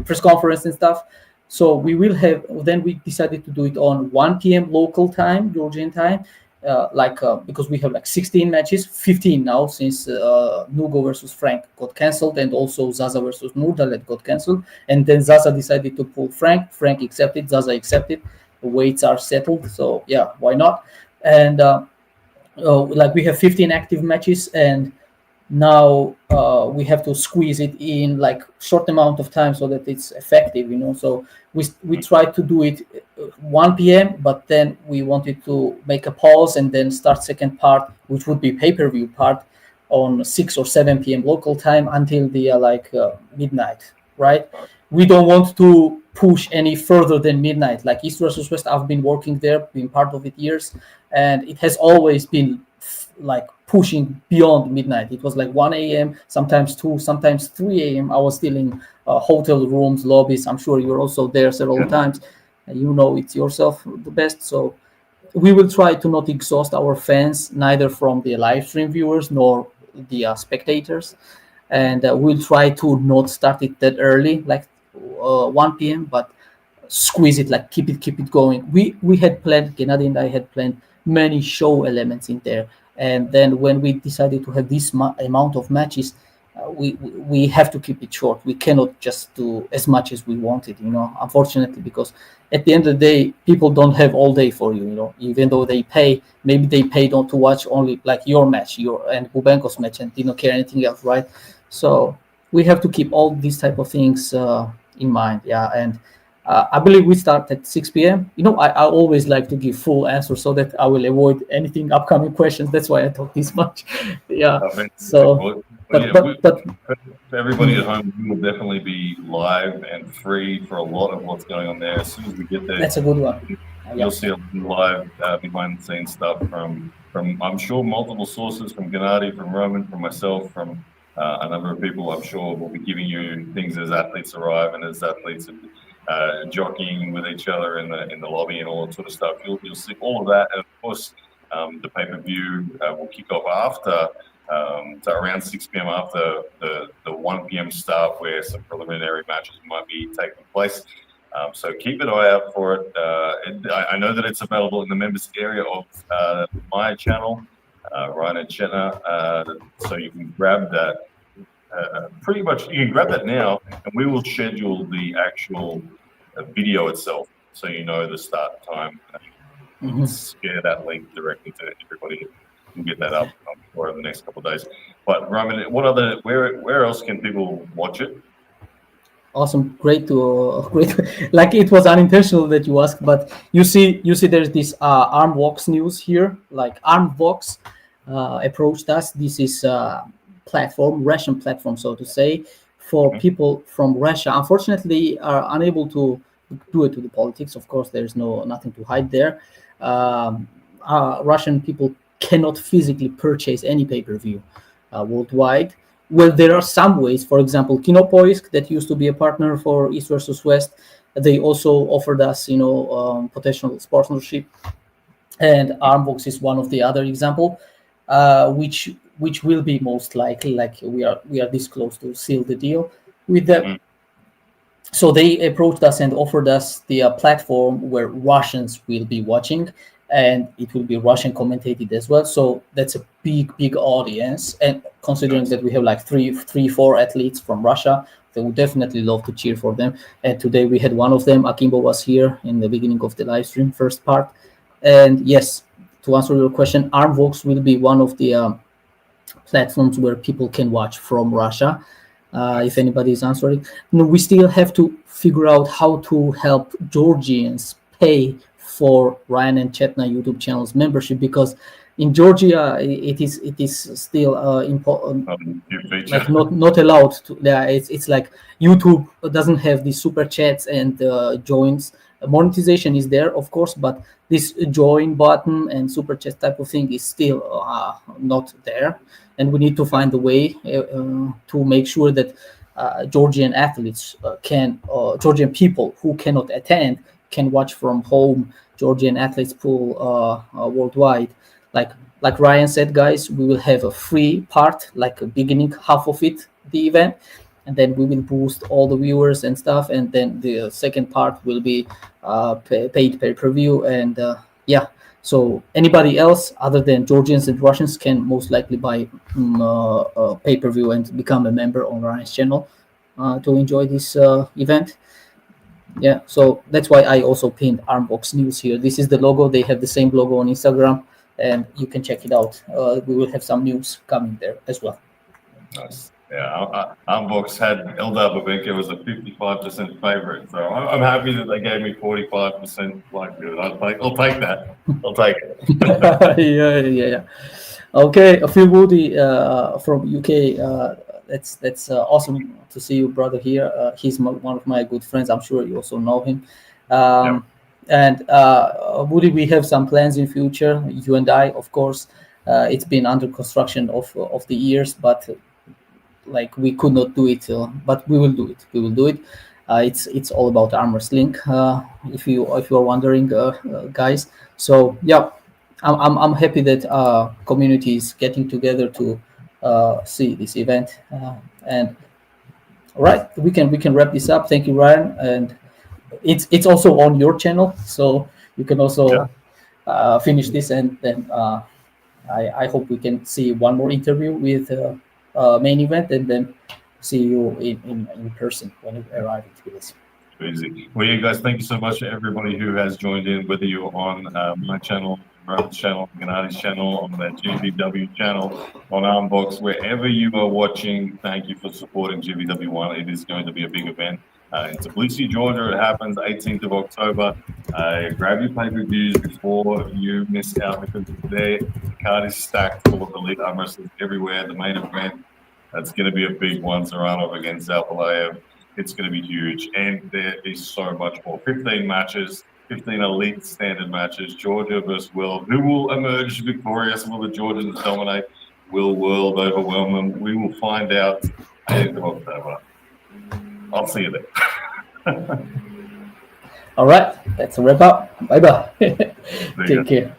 press conference and stuff. So we will have. Then we decided to do it on 1 p.m. local time, Georgian time. Because we have 16 matches, 15 now, since Nugo versus Frank got cancelled, and also Zaza versus Nurdalet got cancelled. And then Zaza decided to pull Frank. Frank accepted, Zaza accepted. The weights are settled, so yeah, why not? And we have 15 active matches, and now we have to squeeze it in short amount of time so that it's effective, So we tried to do it 1 p.m., but then we wanted to make a pause and then start second part, which would be pay-per-view part, on 6 or 7 p.m. local time until the midnight, right? We don't want to push any further than midnight. Like East versus West, I've been working there, been part of it years, and it has always been pushing beyond midnight. It was like 1 a.m., sometimes 2, sometimes 3 a.m. I was still in hotel rooms, lobbies. I'm sure you're also there several times. You know it yourself the best. So we will try to not exhaust our fans, neither from the live stream viewers nor the spectators. And we'll try to not start it that early, like 1 p.m., but squeeze it, like keep it going. We had planned, Gennady and I had planned many show elements in there, and then when we decided to have this amount of matches, we have to keep it short. We cannot just do as much as we wanted, unfortunately, because at the end of the day, people don't have all day for you, even though they pay. Maybe they pay not to watch only like your match, and Bubenko's match, and didn't care anything else, right? So we have to keep all these type of things in mind, and I believe we start at 6 p.m. I always like to give full answers so that I will avoid anything upcoming questions. That's why I talk this much. So, but everybody at home, we will definitely be live and free for a lot of what's going on there. As soon as we get there, that's a good one. You'll see live behind the scenes stuff from I'm sure multiple sources, from Gennady, from Roman, from myself, from a number of people. I'm sure we'll be giving you things as athletes arrive and as athletes jockeying with each other in the lobby and all that sort of stuff. You'll see all of that, and of course, the pay-per-view will kick off after. So around 6 p.m. after the 1 p.m. start, where some preliminary matches might be taking place. So keep an eye out for it. I know that it's available in the members area of my channel, Ryan and Chetna. So you can grab that. Pretty much, you can grab that now, and we will schedule the actual video itself, so you know the start time. You can share that link directly to everybody. We'll get that up, I'm sure, in the next couple of days. But Roman, where else can people watch it? Awesome, great. Like, it was unintentional that you asked, but you see, there's this Armvox news here. Like, Armvox approached us. This is Russian platform, so to say, for people from Russia. Unfortunately, are unable to do it to the politics. Of course, there's nothing to hide there. Russian people cannot physically purchase any pay-per-view worldwide. Well, there are some ways. For example, Kinopoisk, that used to be a partner for East versus West, they also offered us, potential sponsorship. And Armbox is one of the other example, which will be most likely, like we are this close to seal the deal with them. So they approached us and offered us the platform where Russians will be watching, and it will be Russian commentated as well. So that's a big audience. And considering that we have like 4 athletes from Russia, they would definitely love to cheer for them. And today we had one of them. Akimbo was here in the beginning of the live stream, first part. And yes, to answer your question, Armvox will be one of the platforms where people can watch from Russia. If anybody is answering. No, we still have to figure out how to help Georgians pay for Ryan and Chetna YouTube channels membership, because in Georgia it is still important, like not allowed to. Yeah, it's like YouTube doesn't have the super chats and joins. Monetization is there, of course, but this join button and super chat type of thing is still not there, and we need to find a way to make sure that Georgian athletes Georgian people who cannot attend can watch from home. Georgian athletes pool worldwide. Like Ryan said, guys, we will have a free part, like a beginning half of it, the event, and then we will boost all the viewers and stuff, and then the second part will be paid pay-per-view. And so anybody else other than Georgians and Russians can most likely buy pay-per-view and become a member on Ryan's channel to enjoy this event. Yeah, so that's why I also pinned Armbox News here. This is the logo. They have the same logo on Instagram, and you can check it out. We will have some news coming there as well. Nice. Yeah, Armbox had Eldar Babenko was a 55% favorite, so I'm happy that they gave me 45% likelihood. I'll take that. I'll take it. yeah. Okay, Phil Woody from UK. That's awesome to see you, brother, here. He's one of my good friends. I'm sure you also know him. And Woody, we have some plans in future. You and I, of course. It's been under construction of the years, but like we could not do it, but we will do it. We will do it. It's all about arm wrestling. If you are wondering, guys. So yeah, I'm happy that community is getting together to see this event. And all right, we can wrap this up. Thank you, Ryan. And it's also on your channel, so you can also finish this, and then I hope we can see one more interview with main event, and then see you in person when you arrive in Tbilisi. Easy. Well, yeah, guys, thank you so much to everybody who has joined in, whether you're on my channel, Ryan's channel, Gennadi's channel, on the GVW channel, on Armbox, wherever you are watching. Thank you for supporting GVW1. It is going to be a big event. In Tbilisi, Georgia. It happens 18th of October. Grab your pay-per-views before you miss out, because the card is stacked full of elite arm wrestlers everywhere. The main event, that's going to be a big one. Zaranov against Zavrashvili. It's going to be huge, and there is so much more. 15 matches, 15 elite standard matches. Georgia versus World. Who will emerge victorious? Will the Georgians dominate? Will World overwhelm them? We will find out 8th of October. I'll see you there. All right, that's a wrap up. Bye bye. Take care.